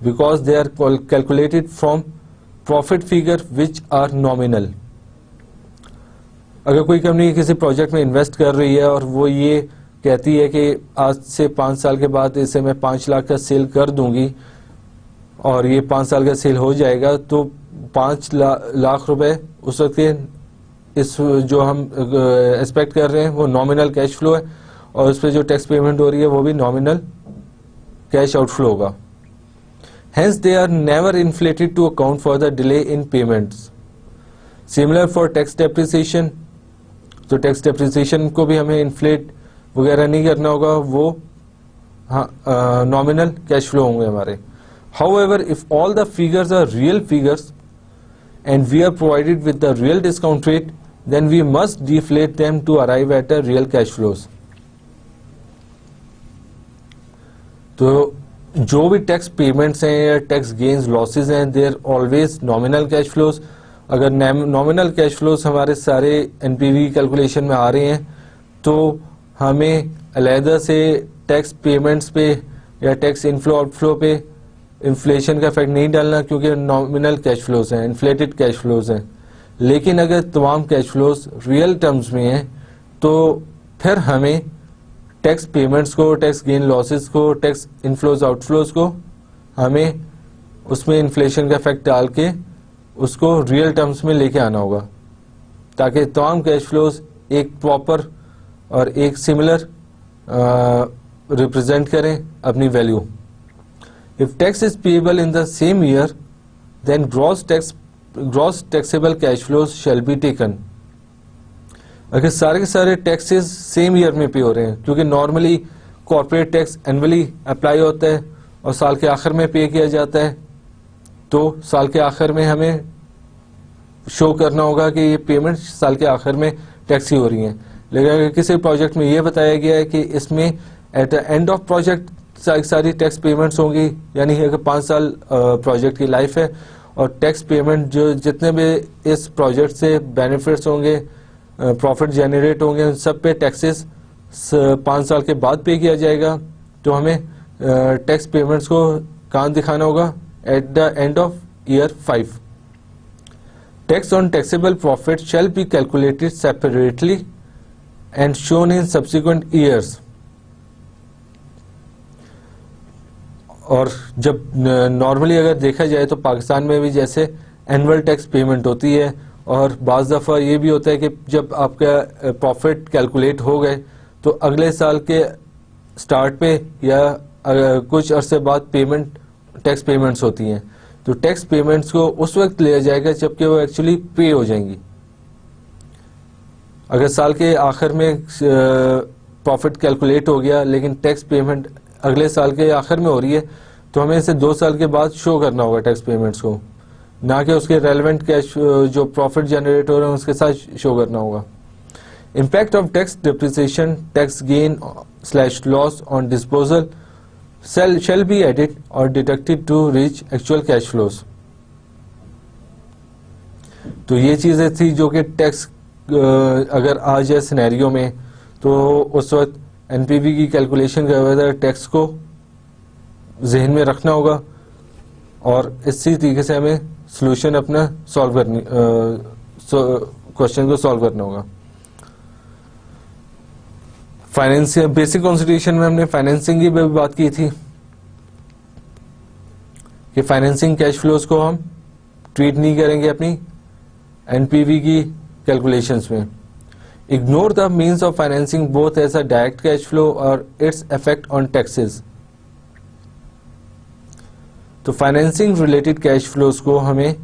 because they are calculated from profit figure which are nominal। अगर कोई कंपनी किसी प्रोजेक्ट में invest कर रही है और वो ये कहती है कि आज से 5 साल के बाद इसे मैं 5 लाख का सेल कर दूंगी और ये 5 साल का सेल हो जाएगा, तो 5 लाख रुपए उस वक्त इस जो हम एक्सपेक्ट कर रहे हैं वो नॉमिनल कैश फ्लो है और उस पर जो टैक्स पेमेंट हो रही है वो भी नॉमिनल कैश आउटफ्लो होगा। Hence they are never inflated to account for the delay in payments। Similar for tax depreciation, तो टैक्स डेप्रिसिएशन को भी हमें इन्फ्लेट वगैरह नहीं करना होगा, वो नॉमिनल कैश फ्लो होंगे हमारे। However, if all the figures are real figures and we are provided with the real discount rate, then we must deflate them to arrive at a real cash flows। तो जो भी tax payments हैं या tax gains losses हैं they are always nominal cash flows. अगर nominal cash flows हमारे सारे NPV calculation में आ रहे हैं तो हमें अलहदा से टैक्स पेमेंट्स पे या टैक्स इनफ्लो आउटफ्लो पे इन्फ्लेशन का इफेक्ट नहीं डालना, क्योंकि नॉमिनल कैश फ्लोज हैं, इन्फ्लेटेड कैश फ्लोज हैं। लेकिन अगर तमाम कैश फ्लोज रियल टर्म्स में हैं तो फिर हमें टैक्स पेमेंट्स को, टैक्स गेन लॉसेस को, टैक्स इनफ्लोज आउटफ्लोज को हमें उसमें इन्फ्लेशन का इफेक्ट डाल के उसको रियल टर्म्स में लेके आना होगा ताकि तमाम कैश फ्लोज एक प्रॉपर और एक सिमिलर रिप्रेजेंट करें अपनी value. If tax is payable in the same year then gross taxable cash flows shall be taken. अगर सारे के सारे टैक्सेस सेम ईयर में पे हो रहे हैं, क्योंकि normally corporate tax annually apply होता है और साल के आखिर में पे किया जाता है, तो साल के आखिर में हमें शो करना होगा कि ये पेमेंट साल के आखिर में टैक्स ही हो रही हैं। लेकिन अगर किसी प्रोजेक्ट में ये बताया गया है कि इसमें at the end of project सारी टैक्स पेमेंट्स होंगी, यानी अगर 5 साल प्रोजेक्ट की लाइफ है और टैक्स पेमेंट जो जितने भी इस प्रोजेक्ट से बेनिफिट्स होंगे, प्रॉफिट जनरेट होंगे, उन सब पे टैक्सेस 5 साल के बाद पे किया जाएगा, तो हमें टैक्स पेमेंट्स को कहाँ दिखाना होगा? At the end of year 5। Tax on taxable profit shall be calculated separately and shown in subsequent years. और जब नॉर्मली अगर देखा जाए तो पाकिस्तान में भी जैसे एनुअल टैक्स पेमेंट होती है और बाज़ दफ़ा ये भी होता है कि जब आपका प्रॉफिट कैलकुलेट हो गए तो अगले साल के स्टार्ट पे या कुछ अरसे बाद टैक्स पेमेंट्स होती हैं, तो टैक्स पेमेंट्स को उस वक्त लिया जाएगा जबकि वो एक्चुअली पे हो जाएंगी। अगर साल के आखिर में प्रॉफिट कैलकुलेट हो गया लेकिन टैक्स पेमेंट अगले साल के आखिर में हो रही है, तो हमें इसे 2 साल के बाद शो करना होगा टैक्स पेमेंट्स को, ना कि उसके रेलेवेंट कैश जो प्रॉफिट जनरेट हो रहे हैं उसके साथ शो करना होगा। Impact of tax depreciation, tax gain / loss on disposal shall be added or deducted to reach actual cash flows। तो ये चीजें थी जो कि टैक्स अगर आ जाए सिनेरियो में तो उस वक्त एनपीवी की कैलकुलेशन के बाद टैक्स को जहन में रखना होगा और इसी तरीके से हमें सोल्यूशन अपना सॉल्व करनी क्वेश्चन को सॉल्व करना होगा। फाइनेंसिंग बेसिक कॉन्स्टिट्यूशन में हमने फाइनेंसिंग की भी बात की थी कि फाइनेंसिंग कैश फ्लोज को हम ट्रीट नहीं करेंगे अपनी एनपीवी की कैलकुलेशंस में। Ignore the means of financing both as a direct cash flow और इट्स इफेक्ट ऑन टैक्सेस। तो फाइनेंसिंग रिलेटेड कैश फ्लोज को हमें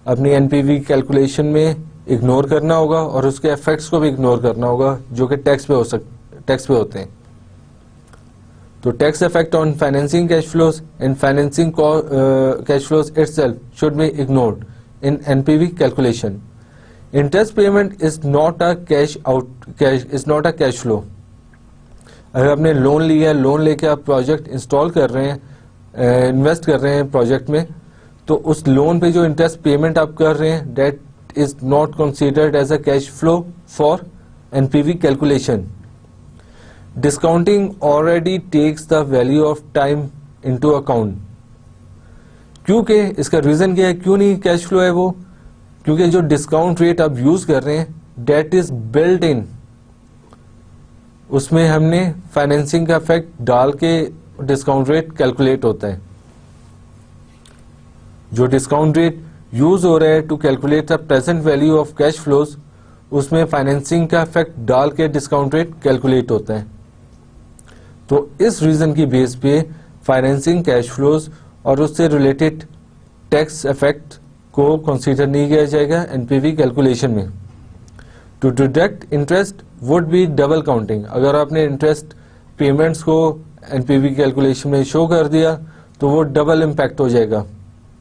अपनी एनपीवी कैलकुलेशन में इग्नोर करना होगा और उसके इफेक्ट्स को भी इग्नोर करना होगा जो कि टैक्स पे होते हैं। तो tax effect on financing cash flows and financing cash flows itself should be ignored in NPV calculation. Interest payment is not a cash flow. अगर आपने लोन लिया, लोन लेके आप प्रोजेक्ट इंस्टॉल कर रहे हैं, इन्वेस्ट कर रहे हैं प्रोजेक्ट में, तो उस लोन पे जो इंटरेस्ट पेमेंट आप कर रहे हैं that is not considered as a cash flow for NPV calculation. Discounting already takes the value of time into account. क्योंकि इसका रीजन क्या है, क्यों नहीं कैश फ्लो है वो? क्योंकि जो डिस्काउंट रेट आप यूज कर रहे हैं दैट इज बिल्ट इन, उसमें हमने फाइनेंसिंग का इफेक्ट डाल के डिस्काउंट रेट कैलकुलेट होता है। जो डिस्काउंट रेट यूज हो रहा है to calculate the present value of cash flows, उसमें फाइनेंसिंग का इफेक्ट डाल के डिस्काउंट रेट कैलकुलेट होता है। तो इस रीजन की बेस पे फाइनेंसिंग कैश फ्लोज और उससे रिलेटेड टैक्स इफेक्ट को कंसीडर नहीं किया जाएगा एनपीवी कैलकुलेशन में। To deduct interest would be double counting. अगर आपने इंटरेस्ट पेमेंट्स को एनपीवी कैलकुलेशन में शो कर दिया तो वो डबल इम्पैक्ट हो जाएगा।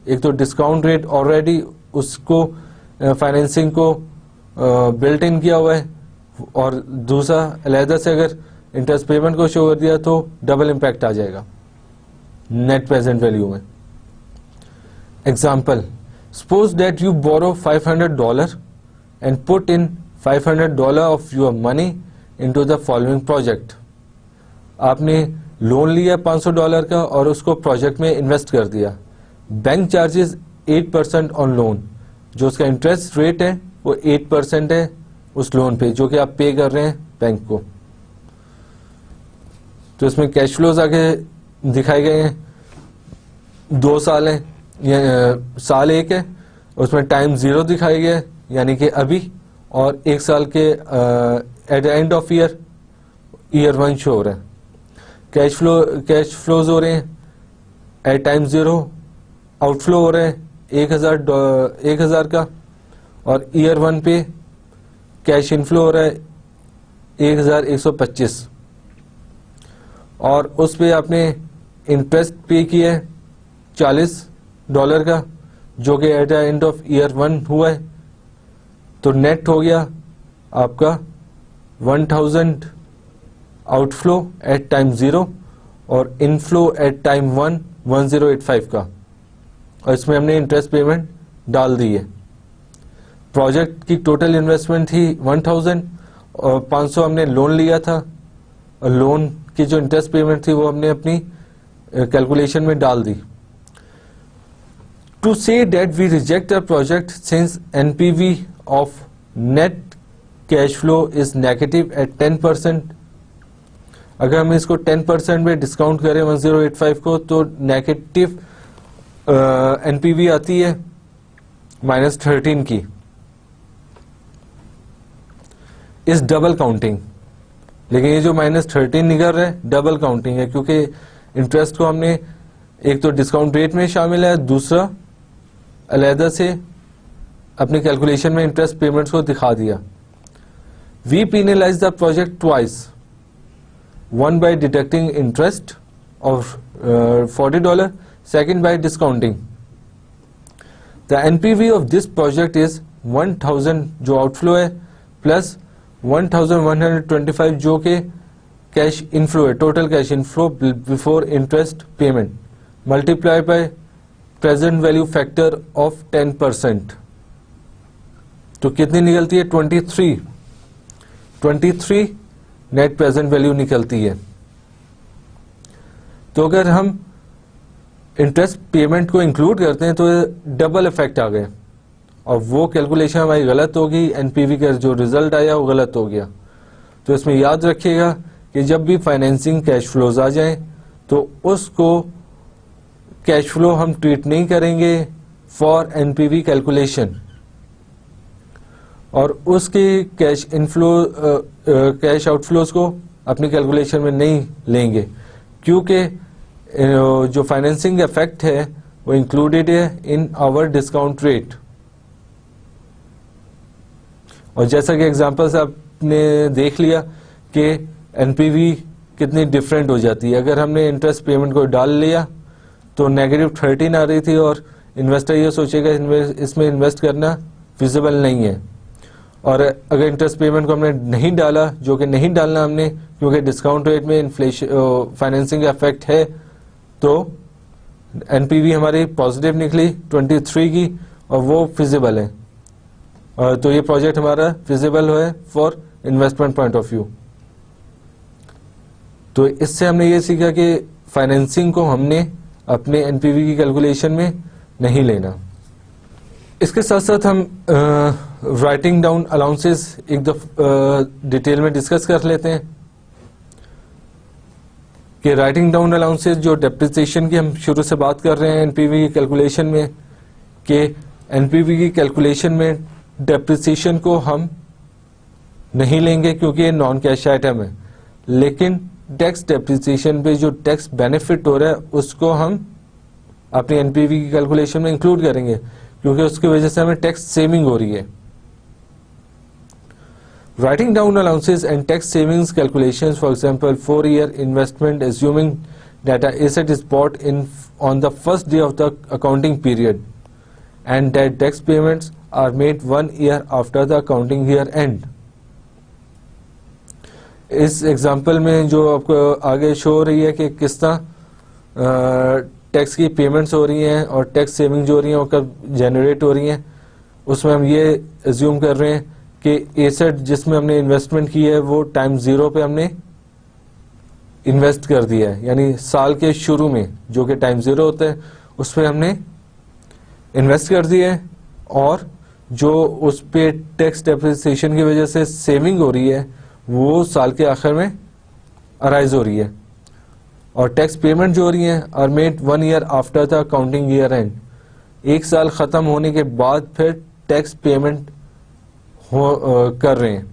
एक तो डिस्काउंट रेट ऑलरेडी उसको फाइनेंसिंग को बिल्ट इन किया हुआ है और दूसरा अलहदा से अगर इंटरेस्ट पेमेंट को शो कर दिया तो डबल इम्पैक्ट आ जाएगा नेट प्रेजेंट वैल्यू में। Example, suppose that you borrow $500 and put in $500 of your money into the following project. आपने लोन लिया $500 का और उसको प्रोजेक्ट में इन्वेस्ट कर दिया। बैंक चार्जेस 8% ऑन लोन, जो उसका इंटरेस्ट रेट है वो 8% है उस लोन पे जो कि आप पे कर रहे हैं बैंक को। तो इसमें कैश फ्लोज आगे दिखाए गए हैं। 2 साल है, साल 1 है, उसमें टाइम 0 दिखाया गया है यानी कि अभी, और 1 साल के at the end of year 1 show हो रहा है। कैश फ्लोज हो रहे हैं एट टाइम 0, आउटफ्लो हो रहे हैं 1000 का, और ईयर 1 पे कैश इनफ्लो हो रहा है 1125, और उस पे आपने इंटरेस्ट पे किया है $40 का जो कि at the end of year 1 हुआ है। तो नेट हो गया आपका 1000 आउटफ्लो एट टाइम 0 और इनफ्लो एट टाइम 1 1085 का, और इसमें हमने इंटरेस्ट पेमेंट डाल दी है। प्रोजेक्ट की टोटल इन्वेस्टमेंट थी 1000 और 500 हमने लोन लिया था, और लोन की जो इंटरेस्ट पेमेंट थी वो हमने अपनी कैलकुलेशन में डाल दी। टू से that we reject a project since NPV of net cash flow is negative at 10%। अगर हम इसको 10% में डिस्काउंट करें 1085 को तो नेगेटिव एनपीवी आती है -13 की। इस डबल काउंटिंग, लेकिन ये जो -13 निकल रहा है डबल काउंटिंग है, क्योंकि इंटरेस्ट को हमने एक तो डिस्काउंट रेट में शामिल है, दूसरा अलहदा से अपनी कैलकुलेशन में इंटरेस्ट पेमेंट्स को दिखा दिया। We penalise the project twice, one by deducting interest of $40, second by discounting. The NPV of this project is 1000 जो आउटफ्लो है प्लस 1125 जो के कैश इनफ्लो है, total cash inflow before interest payment, multiply by present value factor of 10%। तो कितनी निकलती है? 23 net present value निकलती है। तो अगर हम इंटरेस्ट पेमेंट को इंक्लूड करते हैं तो डबल इफेक्ट आ गए और वो कैलकुलेशन हमारी गलत होगी, एनपीवी का जो रिजल्ट आया वो गलत हो गया। तो इसमें याद रखिएगा कि जब भी फाइनेंसिंग कैश फ्लोज आ जाएं तो उसको कैश फ्लो हम ट्रीट नहीं करेंगे फॉर एनपीवी कैलकुलेशन, और उसके कैश इनफ्लो कैश आउटफ्लोज को अपनी कैलकुलेशन में नहीं लेंगे, क्योंकि जो फाइनेंसिंग इफेक्ट है वो इंक्लूडेड है इन आवर डिस्काउंट रेट। और जैसा कि एग्जांपल से आपने देख लिया कि एनपीवी कितनी डिफरेंट हो जाती है। अगर हमने इंटरेस्ट पेमेंट को डाल लिया तो -13 आ रही थी और इन्वेस्टर ये सोचेगा इसमें इन्वेस्ट करना फिजिबल नहीं है। और अगर इंटरेस्ट पेमेंट को हमने नहीं डाला, जो कि नहीं डालना हमने क्योंकि डिस्काउंट रेट में इन्फ्लेशन फाइनेंसिंग इफेक्ट है, तो एनपीवी हमारी पॉजिटिव निकली 23 की और वो फिजिबल है। तो ये प्रोजेक्ट हमारा फिजिबल है for investment point of view. तो इससे हमने ये सीखा कि फाइनेंसिंग को हमने अपने एनपीवी की कैलकुलेशन में नहीं लेना। इसके साथ साथ हम राइटिंग डाउन अलाउंसेस एक डिटेल में डिस्कस कर लेते हैं कि राइटिंग डाउन अलाउंसेस जो डेप्रिसिएशन की हम शुरू से बात कर रहे हैं एनपीवी की कैलकुलेशन में, कि एनपीवी की कैलकुलेशन में डेप्रिसिएशन को हम नहीं लेंगे क्योंकि ये नॉन कैश आइटम है, लेकिन टैक्स डेप्रिसिएशन पे जो टैक्स बेनिफिट हो रहा है उसको हम अपनी एनपीवी की कैलकुलेशन में इंक्लूड करेंगे क्योंकि उसकी वजह से हमें टैक्स सेविंग हो रही है। Writing down allowances and tax savings calculations, for example 4-year investment assuming that a asset is bought in on the first day of the accounting period and that tax payments are made 1 year after the accounting year end. इस example में जो आपको आगे show हो रही है कि किस तरह टैक्स की पेमेंट्स हो रही हैं और टैक्स सेविंग जो हो रही हैं वो कब जनरेट हो रही हैं, उसमें हम ये एज्यूम कर रहे हैं कि एसेट जिसमें हमने इन्वेस्टमेंट की है वो टाइम 0 पे हमने इन्वेस्ट कर दिया है, यानी साल के शुरू में जो कि टाइम 0 होता है उस पर हमने इन्वेस्ट कर दिया है और जो उस पे टैक्स डेप्रिसिएशन की वजह से सेविंग हो रही है वो साल के आखिर में अराइज हो रही है। और टैक्स पेमेंट जो हो रही है are made 1 year after the accounting year end, एक साल खत्म होने के बाद फिर टैक्स पेमेंट कर रहे हैं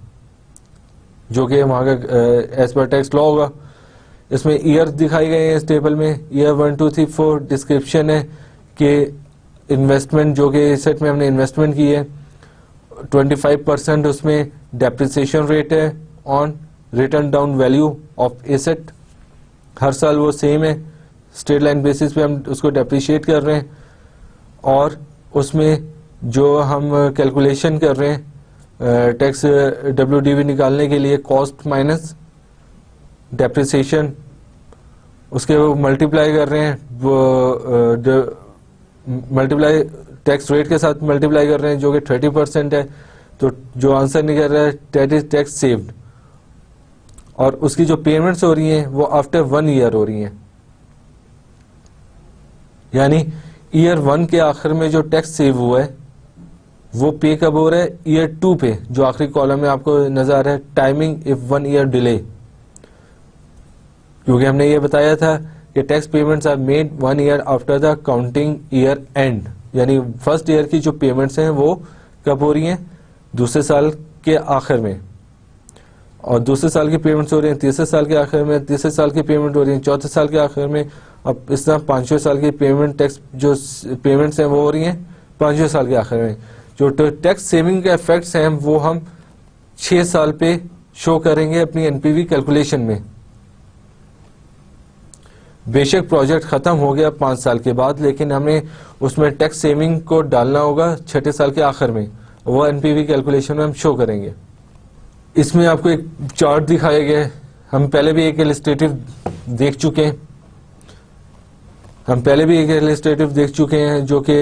जो कि वहां का एज पर टैक्स लॉ होगा। इसमें ईयर दिखाए गए हैं इस टेबल में, ईयर 1, 2, 3, 4 डिस्क्रिप्शन है कि इन्वेस्टमेंट जो कि एसेट में हमने इन्वेस्टमेंट की है 25% उसमें डेप्रिसिएशन रेट है on written down value of asset. हर साल वो सेम है, स्ट्रेट लाइन बेसिस पे हम उसको डेप्रिशिएट कर रहे हैं और उसमें जो हम कैलकुलेशन कर रहे हैं टैक्स डब्ल्यूडीवी निकालने के लिए कॉस्ट माइनस डेप्रिसिएशन, उसके वो मल्टीप्लाई कर रहे हैं, वो मल्टीप्लाई टैक्स रेट के साथ मल्टीप्लाई कर रहे हैं जो कि 30% है। तो जो आंसर निकल रहा है दैट इज टैक्स सेव्ड और उसकी जो पेमेंट्स हो रही हैं वो आफ्टर 1 year हो रही हैं, यानी ईयर 1 के आखिर में जो टैक्स सेव हुआ है वो पे कब हो रहा है ईयर 2 पे, जो आखिरी कॉलम में आपको नजर आ रहा है टाइमिंग इफ 1 year डिले, क्योंकि हमने ये बताया था कि tax payments are made 1 year after the counting year end, यानी फर्स्ट ईयर की जो पेमेंट्स हैं वो कब हो रही हैं दूसरे साल के आखिर में, और दूसरे साल की पेमेंट्स हो रही हैं तीसरे साल के आखिर में, तीसरे साल की पेमेंट हो रही है चौथे साल के आखिर में, अब इस तरह 5वें साल की पेमेंट टैक्स जो पेमेंट्स हैं वो हो रही हैं 5वें साल के आखिर में। जो टैक्स सेविंग के इफेक्ट्स हैं वो हम 6 साल पे शो करेंगे अपनी एनपीवी कैलकुलेशन में। बेशक प्रोजेक्ट खत्म हो गया 5 साल के बाद, लेकिन हमें उसमें टैक्स सेविंग को डालना होगा 6ठे साल के आखिर में, वो एनपीवी कैलकुलेशन में हम शो करेंगे। इसमें आपको एक चार्ट दिखाया गया है, हम पहले भी एक इलस्ट्रेटिव देख चुके हैं, जो कि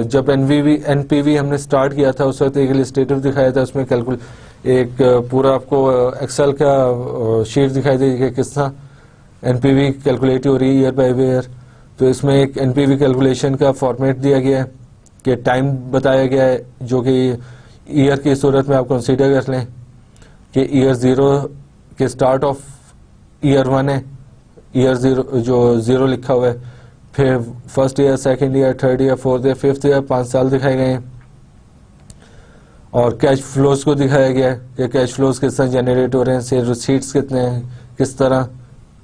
जब एनपीवी हमने स्टार्ट किया था उस वक्त एक इलस्ट्रेटिव दिखाया था, उसमें एक पूरा आपको एक्सेल का शीट दिखाई देगी कि किस तरह एनपीवी कैलकुलेट हो रही है ईयर बाय ईयर। तो इसमें एक एनपीवी कैलकुलेशन का फॉर्मेट दिया गया है कि टाइम बताया गया है जो कि ईयर की सूरत में आप कंसीडर कर लें कि ईयर 0 के स्टार्ट ऑफ ईयर 1 है, ईयर 0 जो 0 लिखा हुआ है, फिर first year, second year, third year, fourth year, fifth year, 5 साल दिखाए गए हैं। और कैश फ्लोज को दिखाया गया है कि कैश फ्लोज किस तरह जनरेट हो रहे हैं, सेल रिसीट्स कितने हैं, किस तरह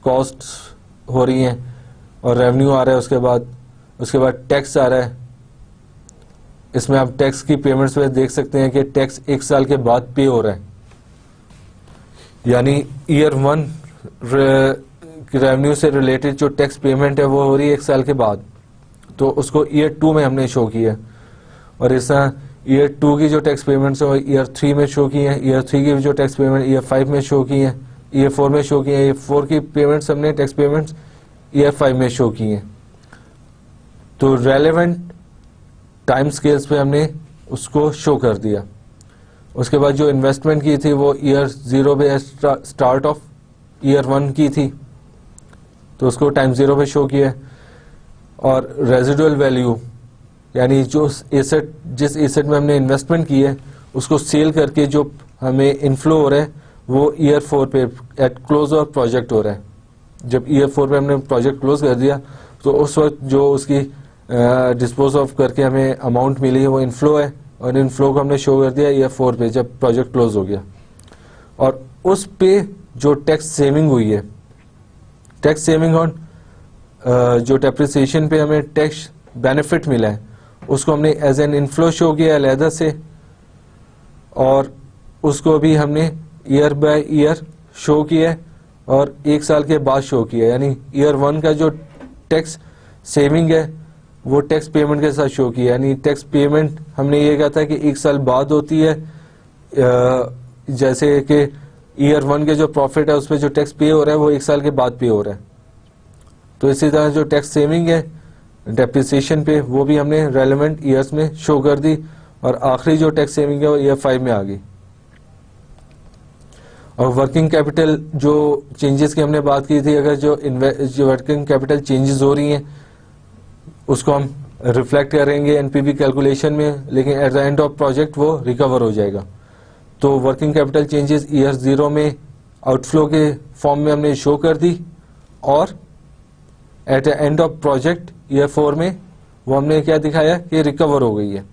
कॉस्ट हो रही हैं, और रेवेन्यू आ रहा है, उसके बाद टैक्स आ रहा है। इसमें आप टैक्स की पेमेंट्स में देख सकते हैं कि टैक्स 1 साल के बाद पे हो रहा है, यानी ईयर 1 रेवेन्यू से रिलेटेड जो टैक्स पेमेंट है वो हो रही है 1 साल के बाद, तो उसको ईयर 2 में हमने शो किया। और इस तरह ईयर 2 की जो टैक्स पेमेंट्स है ईयर 3 में शो की हैं, ईयर 3 की जो टैक्स पेमेंट ईयर 5 में शो की हैं, ईयर 4 में शो की हैं, ईयर 4 की पेमेंट्स हमने टैक्स पेमेंट्स ईयर 5 में शो की हैं। तो रेलेवेंट टाइम स्केल्स पे हमने उसको शो कर दिया। उसके बाद जो इन्वेस्टमेंट की थी वो ईयर 0 पे स्टार्ट ऑफ ईयर 1 की थी, तो उसको टाइम 0 पे शो किया। और रेजिडुअल वैल्यू यानी जो एसेट जिस एसेट में हमने इन्वेस्टमेंट की है उसको सेल करके जो हमें इनफ्लो हो रहा है वो ईयर 4 पे एट क्लोज और प्रोजेक्ट हो रहा है। जब ईयर 4 पे हमने प्रोजेक्ट क्लोज कर दिया तो उस वक्त जो उसकी डिस्पोज ऑफ करके हमें अमाउंट मिली है वो इनफ्लो है, और इनफ्लो को हमने शो कर दिया ईयर 4 पे जब प्रोजेक्ट क्लोज हो गया। और उस पे जो टैक्स सेविंग हुई है, टैक्स सेविंग ऑन जो डेप्रिसिएशन पे हमें टैक्स बेनिफिट मिला है उसको हमने एज एन इनफ्लो शो किया अलहदा से, और उसको भी हमने ईयर बाय ईयर शो किया है और 1 साल के बाद शो किया। यानी ईयर 1 का जो टैक्स सेविंग है वो टैक्स पेमेंट के साथ शो किया। यानी टैक्स पेमेंट हमने ये कहा था कि 1 साल बाद होती है, जैसे कि ईयर 1 के जो प्रॉफिट है उस पर जो टैक्स पे हो रहा है वो 1 साल के बाद पे हो रहा है। तो इसी तरह जो टैक्स सेविंग है डेप्रिसिएशन पे वो भी हमने रेलेवेंट ईयर्स में शो कर दी, और आखिरी जो टैक्स सेविंग है वो ईयर 5 में आ गई। और वर्किंग कैपिटल जो चेंजेस की हमने बात की थी, अगर जो वर्किंग कैपिटल चेंजेस हो रही हैं उसको हम रिफ्लेक्ट करेंगे एनपीवी कैलकुलेशन में, लेकिन at the end of project वो रिकवर हो जाएगा। तो वर्किंग कैपिटल चेंजेस ईयर 0 में आउटफ्लो के फॉर्म में हमने शो कर दी, और at the end of project year 4 में वो हमने क्या दिखाया कि रिकवर हो गई है।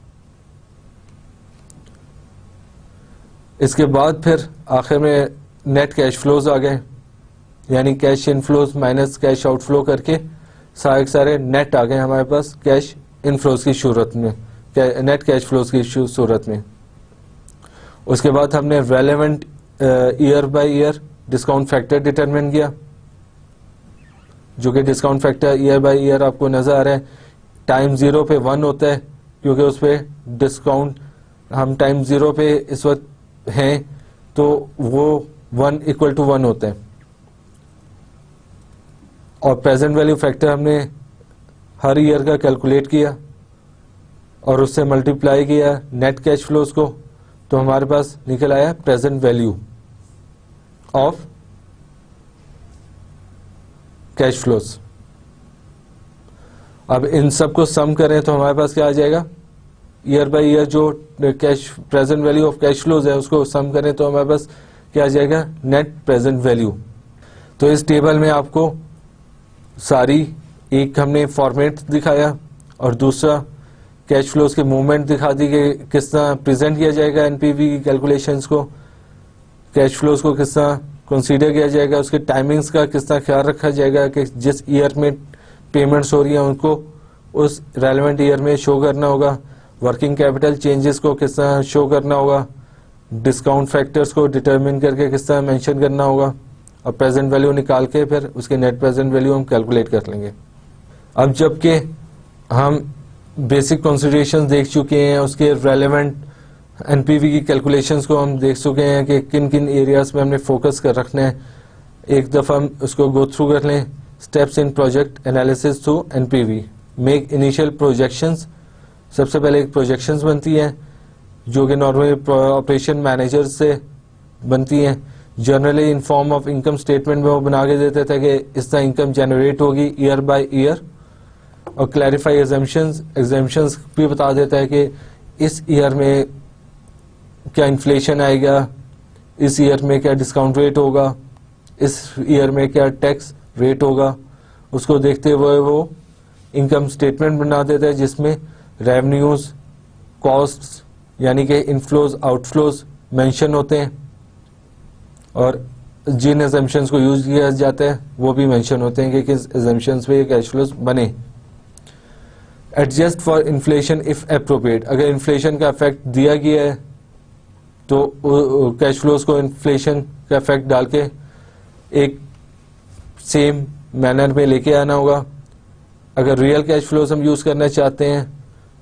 इसके बाद फिर आखिर में नेट कैश फ्लोज आ गए, यानी cash inflows minus cash outflow करके सारे नेट आ गए हमारे पास कैश इनफ्लोज की सूरत में, नेट कैश फ्लोज की सूरत में। उसके बाद हमने relevant year by year discount factor determine किया, जो कि discount factor year by year आपको नजर आ रहा है। टाइम 0 पे 1 होता है क्योंकि उस पर डिस्काउंट हम टाइम 0 पे इस वक्त हैं, तो वो 1 = 1 होता है। और प्रेजेंट वैल्यू फैक्टर हमने हर ईयर का कैलकुलेट किया और उससे मल्टीप्लाई किया नेट कैश फ्लोज को, तो हमारे पास निकल आया present value of cash flows. अब इन सब को सम करें तो हमारे पास क्या आ जाएगा, ईयर बाय ईयर जो cash present value of cash flows है उसको सम करें तो हमारे पास क्या आ जाएगा, नेट प्रेजेंट वैल्यू। तो इस टेबल में आपको सारी एक हमने फॉर्मेट दिखाया और दूसरा कैश फ्लोज के मूवमेंट दिखा दी कि किस तरह प्रेजेंट किया जाएगा एनपीवी की कैलकुलेशंस को, कैश फ्लोज को किस तरह कंसीडर किया जाएगा, उसके टाइमिंग्स का किस तरह ख्याल रखा जाएगा कि जिस ईयर में पेमेंट्स हो रही हैं उनको उस रेलेवेंट ईयर में शो करना होगा, वर्किंग कैपिटल चेंजेस को किस तरह शो करना होगा, डिस्काउंट फैक्टर्स को डिटरमिन करके किस तरह मेंशन करना होगा, और प्रेजेंट वैल्यू निकाल के फिर उसके नेट प्रेजेंट वैल्यू हम कैलकुलेट कर लेंगे। अब जबकि हम बेसिक कंसिडरेशंस देख चुके हैं, उसके रेलेवेंट एनपीवी की कैलकुलेशंस को हम देख चुके हैं कि किन किन एरियाज में हमने फोकस कर रखना है, एक दफ़ा हम उसको गो थ्रू कर लें। Steps in project analysis through NPV, make initial projections. सबसे पहले एक प्रोजेक्शंस बनती है जो कि नॉर्मली ऑपरेशन मैनेजर से बनती हैं, generally in form of income statement में वो बना के देते थे कि इस तरह इनकम जनरेट होगी ईयर बाय ईयर, और क्लैरिफाई एग्जाम्पशंस भी बता देता है कि इस ईयर में क्या इन्फ्लेशन आएगा, इस ईयर में क्या डिस्काउंट रेट होगा, इस ईयर में क्या टैक्स रेट होगा। उसको देखते हुए वो इनकम स्टेटमेंट बना देता है जिसमें रेवेन्यूज, कॉस्ट्स यानी कि इनफ्लोज आउटफ्लोज मेंशन होते हैं, और जिन एजम्पशंस को यूज किया जाता है वो भी मेंशन होते हैं कि किस एजम्पशंस पे ये कैश फ्लोज बने। Adjust for inflation if appropriate, अगर इन्फ्लेशन का इफेक्ट दिया गया है तो कैश फ्लोज को इन्फ्लेशन का इफेक्ट डाल के एक सेम मैनर में लेके आना होगा। अगर रियल कैश फ्लोज हम यूज करना चाहते हैं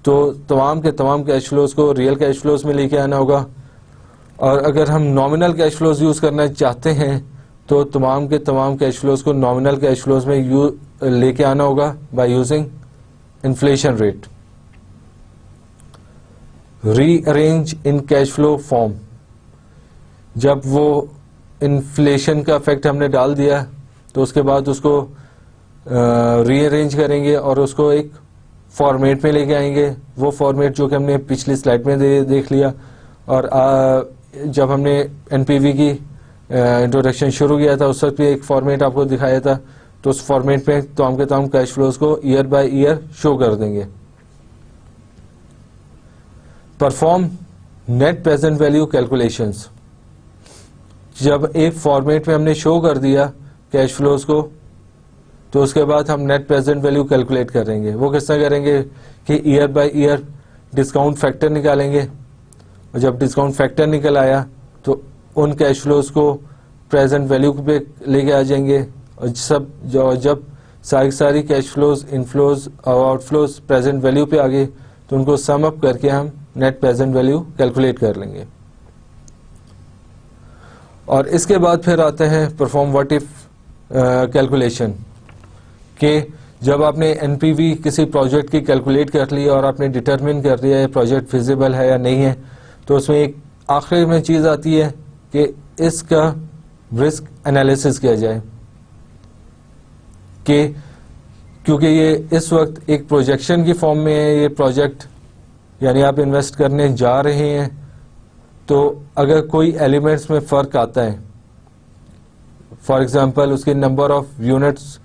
तो तमाम के तमाम कैश फ्लोज को रियल कैश फ्लोज में लेके आना होगा, और अगर हम नॉमिनल कैश फ्लोज यूज करना चाहते हैं तो तमाम के तमाम कैश फ्लोज को नॉमिनल कैश फ्लोज में लेके आना होगा by using inflation rate. Rearrange in cash flow form, जब वो इन्फ्लेशन का इफेक्ट हमने डाल दिया तो उसके बाद उसको रीअरेंज करेंगे और उसको एक फॉर्मेट में लेके आएंगे, वो फॉर्मेट जो कि हमने पिछली स्लाइड में देख लिया। और जब हमने एनपीवी की इंट्रोडक्शन शुरू किया था उस वक्त भी एक फॉर्मेट आपको दिखाया था, तो उस फॉर्मेट में तमाम के तमाम कैश फ्लोज को ईयर बाय ईयर शो कर देंगे। Perform net present value calculations, जब एक फॉर्मेट में हमने शो कर दिया कैश फ्लोज को तो उसके बाद हम नेट प्रेजेंट वैल्यू कैलकुलेट करेंगे। वो किस तरह करेंगे कि year by year discount factor निकालेंगे, और जब डिस्काउंट फैक्टर निकल आया तो उन कैश फ्लोज को प्रेजेंट वैल्यू पे लेके आ जाएंगे, और जब सारी कैश फ्लोज इनफ्लोज और आउटफ्लोज प्रेजेंट वैल्यू पे आ गए तो उनको सम अप करके हम नेट प्रेजेंट वैल्यू कैलकुलेट कर लेंगे। और इसके बाद फिर आते हैं परफॉर्म व्हाट इफ कैलकुलेशन, कि जब आपने एनपीवी किसी प्रोजेक्ट की कैलकुलेट कर ली और आपने डिटरमिन कर दिया है प्रोजेक्ट फिजिबल है या नहीं है, तो उसमें एक आखिर में चीज आती है कि इसका रिस्क एनालिसिस किया जाए, कि क्योंकि ये इस वक्त एक प्रोजेक्शन की फॉर्म में है ये प्रोजेक्ट, यानी आप इन्वेस्ट करने जा रहे हैं, तो अगर कोई एलिमेंट्स में फर्क आता है, फॉर एग्जांपल उसके नंबर ऑफ यूनिट्स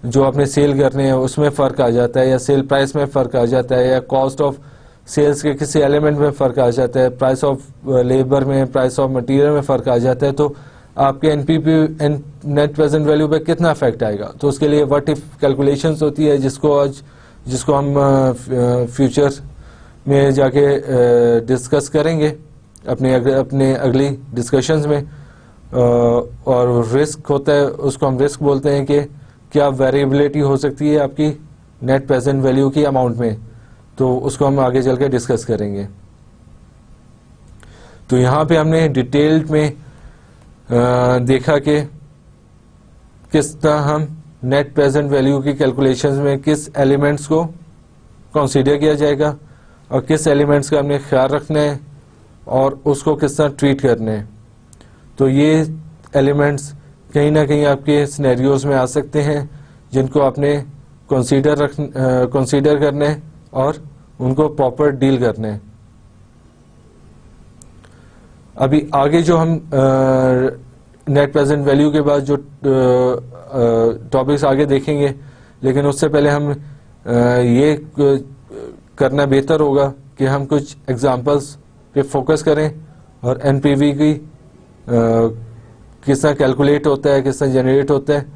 जो आपने सेल करने हैं उसमें फ़र्क आ जाता है, या सेल प्राइस में फ़र्क आ जाता है, या कॉस्ट ऑफ सेल्स के किसी एलिमेंट में फ़र्क आ जाता है, प्राइस ऑफ लेबर में, प्राइस ऑफ मटेरियल में फ़र्क आ जाता है, तो आपके एनपीपी नेट प्रेजेंट वैल्यू पे कितना इफेक्ट आएगा। तो उसके लिए व्हाट इफ कैलकुलेशंस होती है, जिसको हम फ्यूचर में जाके डिस्कस करेंगे अपने अगली डिस्कशंस में। और रिस्क होता है, उसको हम रिस्क बोलते हैं कि क्या वेरिएबिलिटी हो सकती है आपकी नेट प्रेजेंट वैल्यू की अमाउंट में, तो उसको हम आगे चल के डिस्कस करेंगे। तो यहाँ पे हमने डिटेल्ड में देखा कि किस तरह हम नेट प्रेजेंट वैल्यू की कैलकुलेशंस में किस एलिमेंट्स को कंसीडर किया जाएगा और किस एलिमेंट्स का हमने ख्याल रखना है और उसको किस तरह ट्रीट करना है। तो ये एलिमेंट्स कहीं ना कहीं आपके सिनेरियोज में आ सकते हैं जिनको आपने कंसीडर करना है और उनको प्रॉपर डील करना है। अभी आगे जो हम नेट प्रेजेंट वैल्यू के बाद जो टॉपिक्स आगे देखेंगे, लेकिन उससे पहले हम ये करना बेहतर होगा कि हम कुछ एग्जांपल्स पे फोकस करें और एनपीवी की किस तरह कैलकुलेट होता है, किस तरह जनरेट होता है,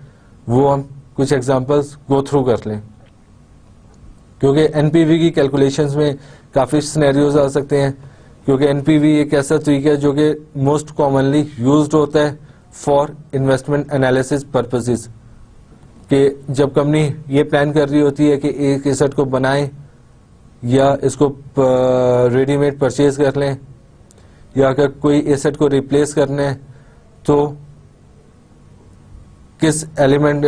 वो हम कुछ एग्जांपल्स गो थ्रू कर लें। क्योंकि एनपीवी की कैलकुलेशंस में काफ़ी सिनेरियोज आ सकते हैं, क्योंकि एनपीवी एक ऐसा तरीका है जो कि मोस्ट कॉमनली यूज्ड होता है फॉर इन्वेस्टमेंट एनालिसिस पर्पसेस, कि जब कंपनी ये प्लान कर रही होती है कि एक एसेट को बनाएं या इसको रेडीमेड परचेज कर लें, या अगर कोई एसेट को रिप्लेस करना है तो किस एलिमेंट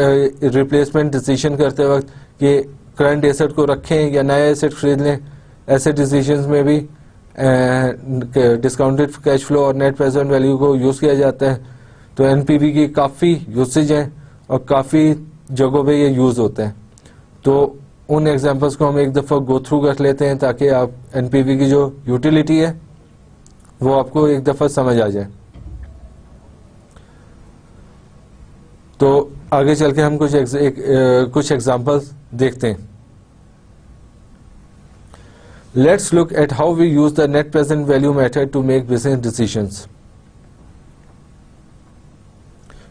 रिप्लेसमेंट डिसीजन करते वक्त कि करंट एसेट को रखें या नया एसेट खरीद लें, ऐसे डिसीजंस में भी डिस्काउंटेड कैश फ्लो और नेट प्रेजेंट वैल्यू को यूज़ किया जाता है। तो एनपीवी की काफ़ी यूसेज हैं और काफ़ी जगहों पे ये यूज़ होता है। तो उन एग्जांपल्स को हम एक दफ़ा गो थ्रू कर लेते हैं ताकि आप एनपीवी की जो यूटिलिटी है वो आपको एक दफ़ा समझ आ जाए। तो आगे चल के हम कुछ एग्जांपल्स देखते हैं। Let's look at how we use the net present value method to make business decisions.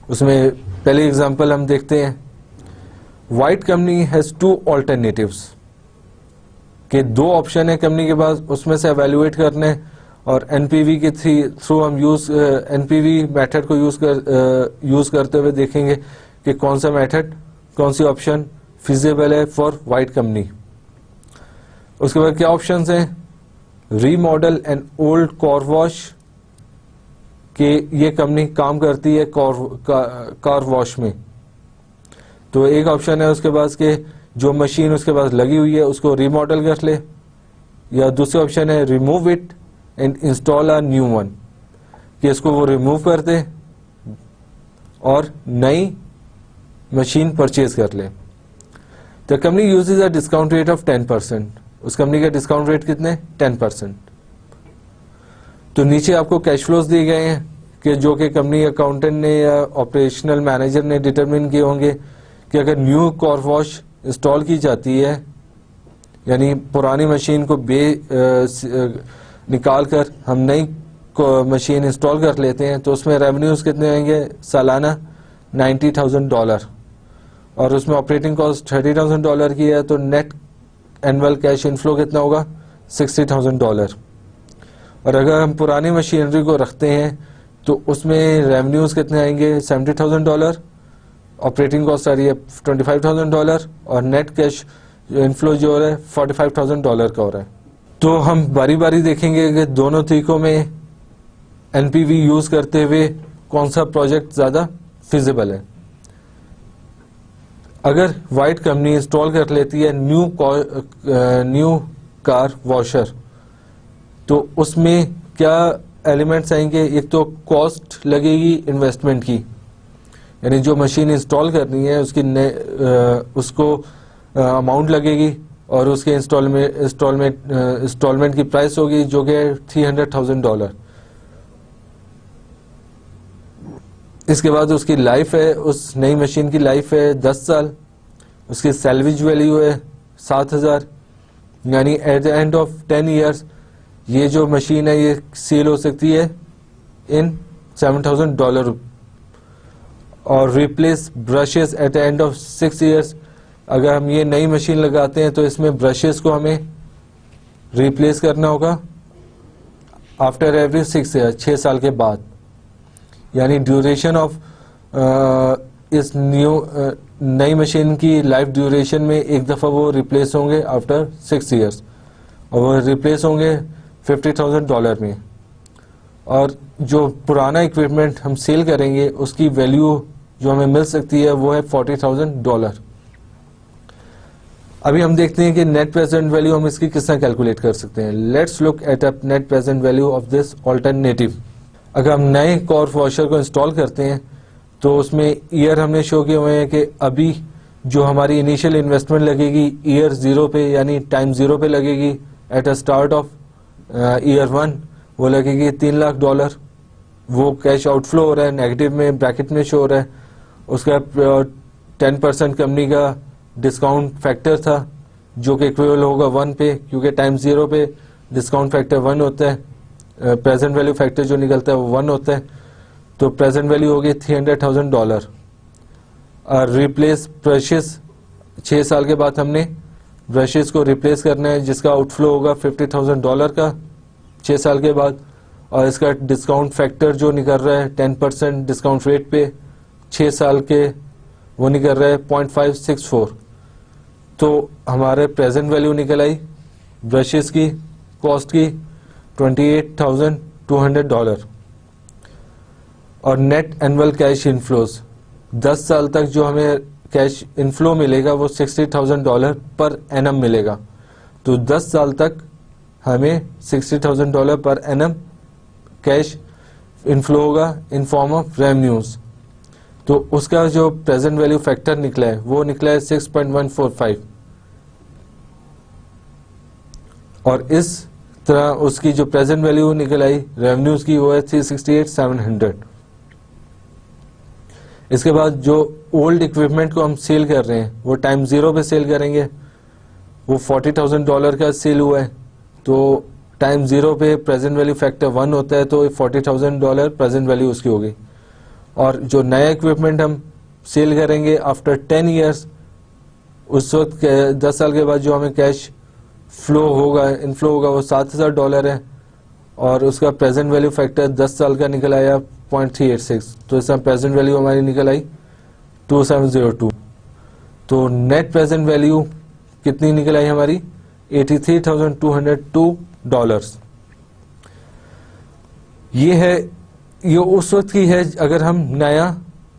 उसमें पहले एग्जांपल हम देखते हैं, वाइट कंपनी हैज़ 2 ऑल्टरनेटिव्स, के 2 ऑप्शन है कंपनी के पास, उसमें से एवेल्युएट करने और एनपीवी के थ्रू हम एनपीवी मेथड को यूज करते हुए देखेंगे कि कौन सा मेथड, कौन सी ऑप्शन फिजिबल है फॉर वाइट कंपनी। उसके बाद क्या ऑप्शंस हैं, remodel and old car wash, कि ये कंपनी काम करती है कार वॉश में, तो एक ऑप्शन है उसके पास कि जो मशीन उसके पास लगी हुई है उसको रीमॉडल कर ले, या दूसरी ऑप्शन है remove it and install a new one, कि इसको वो रिमूव कर दे और नई मशीन परचेज कर ले। The company usage a discount rate of 10%, उस कंपनी का डिस्काउंट रेट कितने, 10%। तो नीचे आपको कैश फ्लोज दिए गए हैं कि जो कि कंपनी अकाउंटेंट ने या ऑपरेशनल मैनेजर ने डिटरमिन किए होंगे कि अगर न्यू कार वॉश इंस्टॉल की जाती है, यानी पुरानी मशीन को निकाल कर हम नई मशीन इंस्टॉल कर लेते हैं, तो उसमें रेवेन्यूज कितने आएंगे, सालाना $90,000, और उसमें ऑपरेटिंग कॉस्ट $30,000 की है, तो नेट एनुअल कैश इनफ्लो कितना होगा, $60,000। और अगर हम पुरानी मशीनरी को रखते हैं तो उसमें रेवेन्यूज कितने आएंगे, $70,000, ऑपरेटिंग कॉस्ट आ रही है $25,000, और नेट कैश इनफ्लो जो हो रहा है $45,000 का हो रहा है। तो हम बारी बारी देखेंगे कि दोनों तरीकों में एनपीवी यूज करते हुए कौन सा प्रोजेक्ट ज्यादा फिजिबल है। अगर वाइट कंपनी इंस्टॉल कर लेती है न्यू कार वॉशर, तो उसमें क्या एलिमेंट्स आएंगे, एक तो कॉस्ट लगेगी इन्वेस्टमेंट की, यानी जो मशीन इंस्टॉल करनी है उसको अमाउंट लगेगी, और उसके इंस्टॉलमेंट की प्राइस होगी जो कि $300,000। इसके बाद उसकी लाइफ है, उस नई मशीन की लाइफ है 10 साल, उसकी सैल्वेज वैल्यू है 7,000, यानी at the end of 10 years ये जो मशीन है ये सेल हो सकती है इन $7,000। और replace brushes at the end of 6 years, अगर हम ये नई मशीन लगाते हैं तो इसमें ब्रशेस को हमें रिप्लेस करना होगा आफ्टर एवरी 6 ईयर, 6 साल के बाद, यानी ड्यूरेशन ऑफ इस नई मशीन की लाइफ ड्यूरेशन में एक दफ़ा वो रिप्लेस होंगे आफ्टर 6 ईयर्स, और वो रिप्लेस होंगे $50,000 में। और जो पुराना इक्विपमेंट हम सेल करेंगे उसकी वैल्यू जो हमें मिल सकती है वो है $40,000। अभी हम देखते हैं कि नेट प्रेजेंट वैल्यू हम इसकी किस तरह कैलकुलेट कर सकते हैं। Let's look at a net present value of this alternative. अगर हम नए कार वॉशर को इंस्टॉल करते हैं तो उसमें ईयर हमने शो किए हुए हैं कि अभी जो हमारी इनिशियल इन्वेस्टमेंट लगेगी ईयर 0 पे, यानी टाइम 0 पे लगेगी, at a start of year 1 वो लगेगी $3 लाख। वो कैश आउटफ्लो हो रहा है, नेगेटिव में ब्रैकेट में शो हो रहा है। उसका 10% कंपनी का डिस्काउंट फैक्टर था जो कि इक्विवल होगा 1 पे, क्योंकि टाइम 0 पे डिस्काउंट फैक्टर 1 होता है, प्रेजेंट वैल्यू फैक्टर जो निकलता है वो 1 होता है, तो प्रेजेंट वैल्यू होगी $300,000। और रिप्लेस ब्रशेस, 6 साल के बाद हमने ब्रशेस को रिप्लेस करना है जिसका आउटफ्लो होगा $50,000 का 6 साल के बाद, और इसका डिस्काउंट फैक्टर जो निकल रहा है 10% डिस्काउंट रेट पे 6 साल के वो निकल रहा है 0.564। तो हमारे प्रेजेंट वैल्यू निकल आई ब्रशेस की कॉस्ट की $28,200। और नेट एनुअल कैश इनफ्लोज 10 साल तक जो हमें कैश इनफ्लो मिलेगा वो $60,000 पर एनम मिलेगा। तो 10 साल तक हमें $60,000 पर एनम कैश इनफ्लो होगा इन फॉर्म ऑफ रेवेन्यूज। तो उसका जो प्रेजेंट वैल्यू फैक्टर निकला है वो निकला है 6.145, और इस तरह उसकी जो प्रेजेंट वैल्यू निकल आई रेवेन्यूज की वो है 368,700। इसके बाद जो ओल्ड इक्विपमेंट को हम सेल कर रहे हैं वो टाइम 0 पे सेल करेंगे, वो $40,000 का सेल हुआ है, तो टाइम 0 पे प्रेजेंट वैल्यू फैक्टर 1 होता है, तो $40,000 प्रेजेंट वैल्यू उसकी होगी। और जो नया इक्विपमेंट हम सेल करेंगे आफ्टर 10 ईयर्स, उस वक्त 10 साल के बाद जो हमें कैश फ्लो होगा, इनफ्लो होगा, वो $7,000 है और उसका प्रेजेंट वैल्यू फैक्टर 10 साल का निकल आया 0.386, तो इसमें प्रेजेंट वैल्यू हमारी निकल आई 2702। तो नेट प्रेजेंट वैल्यू कितनी निकल आई हमारी? $83,202। ये उस वक्त की है अगर हम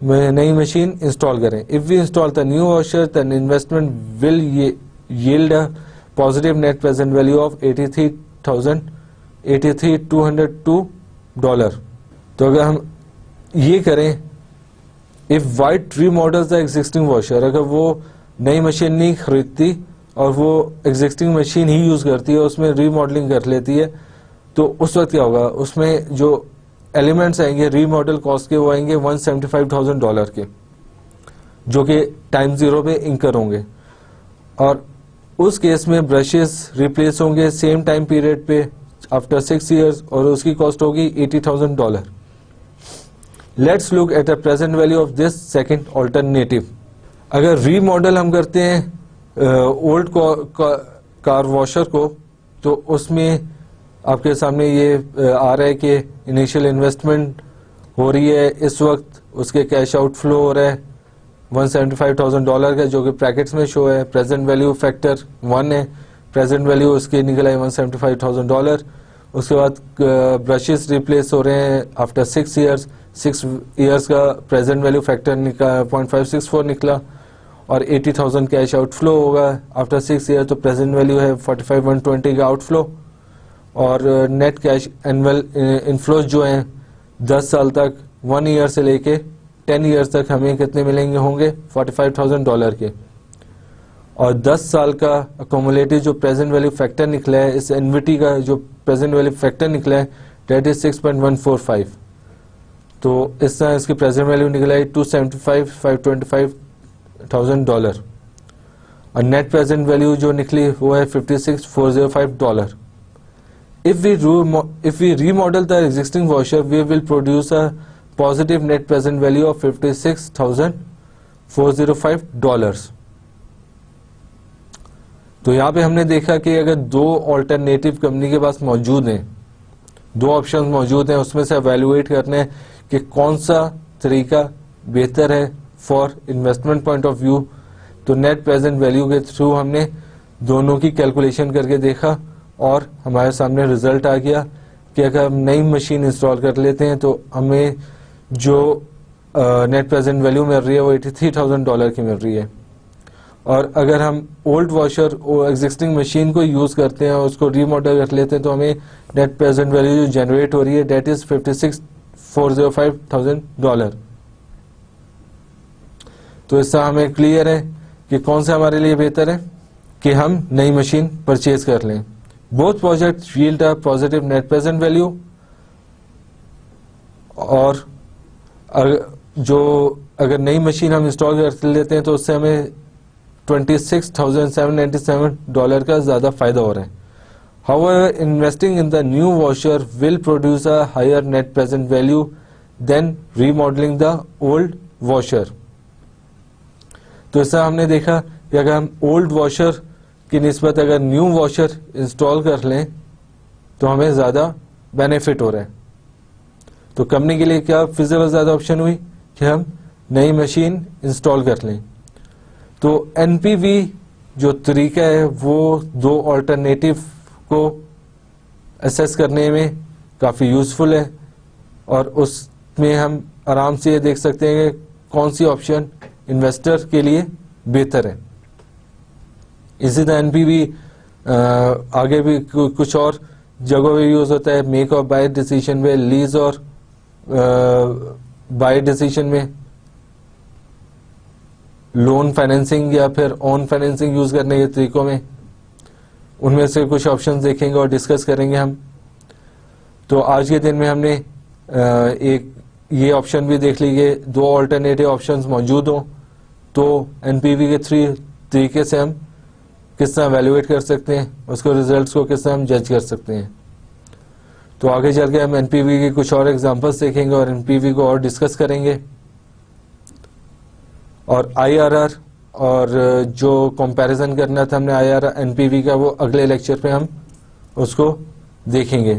नई मशीन इंस्टॉल करें। If we install the new washer then investment will yield a positive net present value of $83,202। तो अगर हम ये करें, if White remodels the existing washer, अगर वो नई मशीन नहीं खरीदती और वो एग्जिस्टिंग मशीन ही यूज करती है, उसमें रीमॉडलिंग कर लेती है, तो उस वक्त क्या होगा? उसमें जो एलिमेंट्स आएंगे रीमॉडल कॉस्ट के, वो आएंगे $175,000 के, जो कि टाइम जीरो पे इंकर होंगे। और उस केस में ब्रशेस रिप्लेस होंगे सेम टाइम पीरियड पे आफ्टर 6 ईयर्स और उसकी कॉस्ट होगी $80,000। Let's look at the present value of this second alternative. अगर रीमॉडल हम करते हैं ओल्ड कार वॉशर को, तो उसमें आपके सामने ये आ रहा है कि इनिशियल इन्वेस्टमेंट हो रही है इस वक्त, उसके कैश आउटफ्लो हो रहा है $175,000 का, जो कि ब्रैकेट्स में शो है। प्रेजेंट वैल्यू फैक्टर 1 है, प्रेजेंट वैल्यू उसकी निकल आई $175,000। उसके बाद ब्रशेस रिप्लेस हो रहे हैं आफ्टर 6 ईयर्स। 6 ईयर्स का प्रेजेंट वैल्यू फैक्टर 0.564 निकला और 80,000 कैश आउटफ्लो होगा आफ्टर 6 ईयर, तो प्रेजेंट वैल्यू है 45,120 का आउटफ्लो। और नेट कैश एनुअल इनफ्लोज जो हैं 10 साल तक, 1 ईयर से लेके 10 ईयर्स तक हमें कितने मिलेंगे होंगे? $45,000 के। और 10 साल का अकोमुलेटिव जो प्रेजेंट वैल्यू फैक्टर निकला है, इस एनवीटी का जो प्रेजेंट वैल्यू फैक्टर निकला है डेट इज 6.145। तो इस तरह इसकी प्रेजेंट वैल्यू निकला है $275,525,000 और नेट प्रेजेंट वैल्यू जो निकली वो है $56,405। If we remodel the existing washer, we will produce a positive net present value of $56,405। तो यहाँ पे हमने देखा कि अगर 2 ऑल्टरनेटिव कंपनी के पास मौजूद हैं, 2 ऑप्शन मौजूद हैं, उसमें से एवेल्युएट करना है कि कौन सा तरीका बेहतर है for investment point of view. तो नेट प्रेजेंट वैल्यू के थ्रू हमने दोनों की कैलकुलेशन करके देखा और हमारे सामने रिजल्ट आ गया कि अगर हम नई मशीन इंस्टॉल कर लेते हैं तो हमें जो नेट प्रेजेंट वैल्यू मिल रही है वो $83,000 की मिल रही है। और अगर हम ओल्ड वॉशर एग्जिस्टिंग मशीन को यूज करते हैं और उसको रीमॉडल कर लेते हैं तो हमें नेट प्रेजेंट वैल्यू जो जनरेट हो रही है डेट इज $56,405,000। तो इससे हमें क्लियर है कि कौन सा हमारे लिए बेहतर है कि हम नई मशीन परचेज कर लें। Both project yield a positive net present value, और अगर नई मशीन हम इंस्टॉल कर लेते हैं तो उससे हमें $26,797 का ज्यादा फायदा हो रहा है। However, investing in the new washer will produce a higher net present value than remodeling the old washer। तो इससे हमने देखा कि अगर हम ओल्ड वॉशर की निस्बत अगर न्यू वॉशर इंस्टॉल कर लें तो हमें ज्यादा बेनिफिट हो रहा है। तो कंपनी के लिए क्या फिजिबल ज्यादा ऑप्शन हुई कि हम नई मशीन इंस्टॉल कर लें। तो एनपीवी जो तरीका है वो 2 ऑल्टरनेटिव को असेस करने में काफ़ी यूजफुल है और उसमें हम आराम से ये देख सकते हैं कि कौन सी ऑप्शन इन्वेस्टर के लिए बेहतर है। इसी तरह एनपीवी आगे भी कुछ और जगहों पे यूज होता है, मेक और बाय डिसीजन में, लीज और बाय डिसीजन में, लोन फाइनेंसिंग या फिर ऑन फाइनेंसिंग यूज करने के तरीकों में। उनमें से कुछ ऑप्शंस देखेंगे और डिस्कस करेंगे हम। तो आज के दिन में हमने एक ये ऑप्शन भी देख लीजिए, 2 ऑल्टरनेटिव ऑप्शंस मौजूद हों तो एनपीवी के 3 तरीके से हम किस तरह एवेल्युएट कर सकते हैं, उसके रिजल्ट्स को किस तरह हम जज कर सकते हैं। तो आगे चल के हम एनपीवी की कुछ और एग्जांपल्स देखेंगे और एनपीवी को और डिस्कस करेंगे, और आईआरआर और जो कंपैरिजन करना था हमने आईआरआर एनपीवी का, वो अगले लेक्चर पे हम उसको देखेंगे,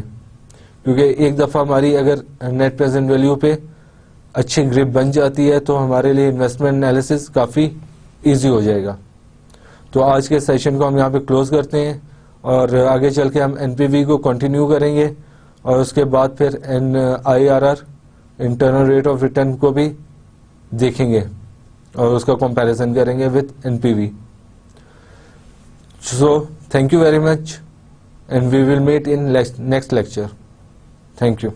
क्योंकि एक दफ़ा हमारी अगर नेट प्रेजेंट वैल्यू पे अच्छी ग्रिप बन जाती है तो हमारे लिए इन्वेस्टमेंट एनालिसिस काफ़ी इजी हो जाएगा। तो आज के सेशन को हम यहाँ पे क्लोज करते हैं और आगे चल के हम एनपीवी को कंटिन्यू करेंगे और उसके बाद फिर IRR internal rate of return को भी देखेंगे और उसका कंपैरिजन करेंगे with NPV. So thank you very much and we will meet in next lecture. Thank you.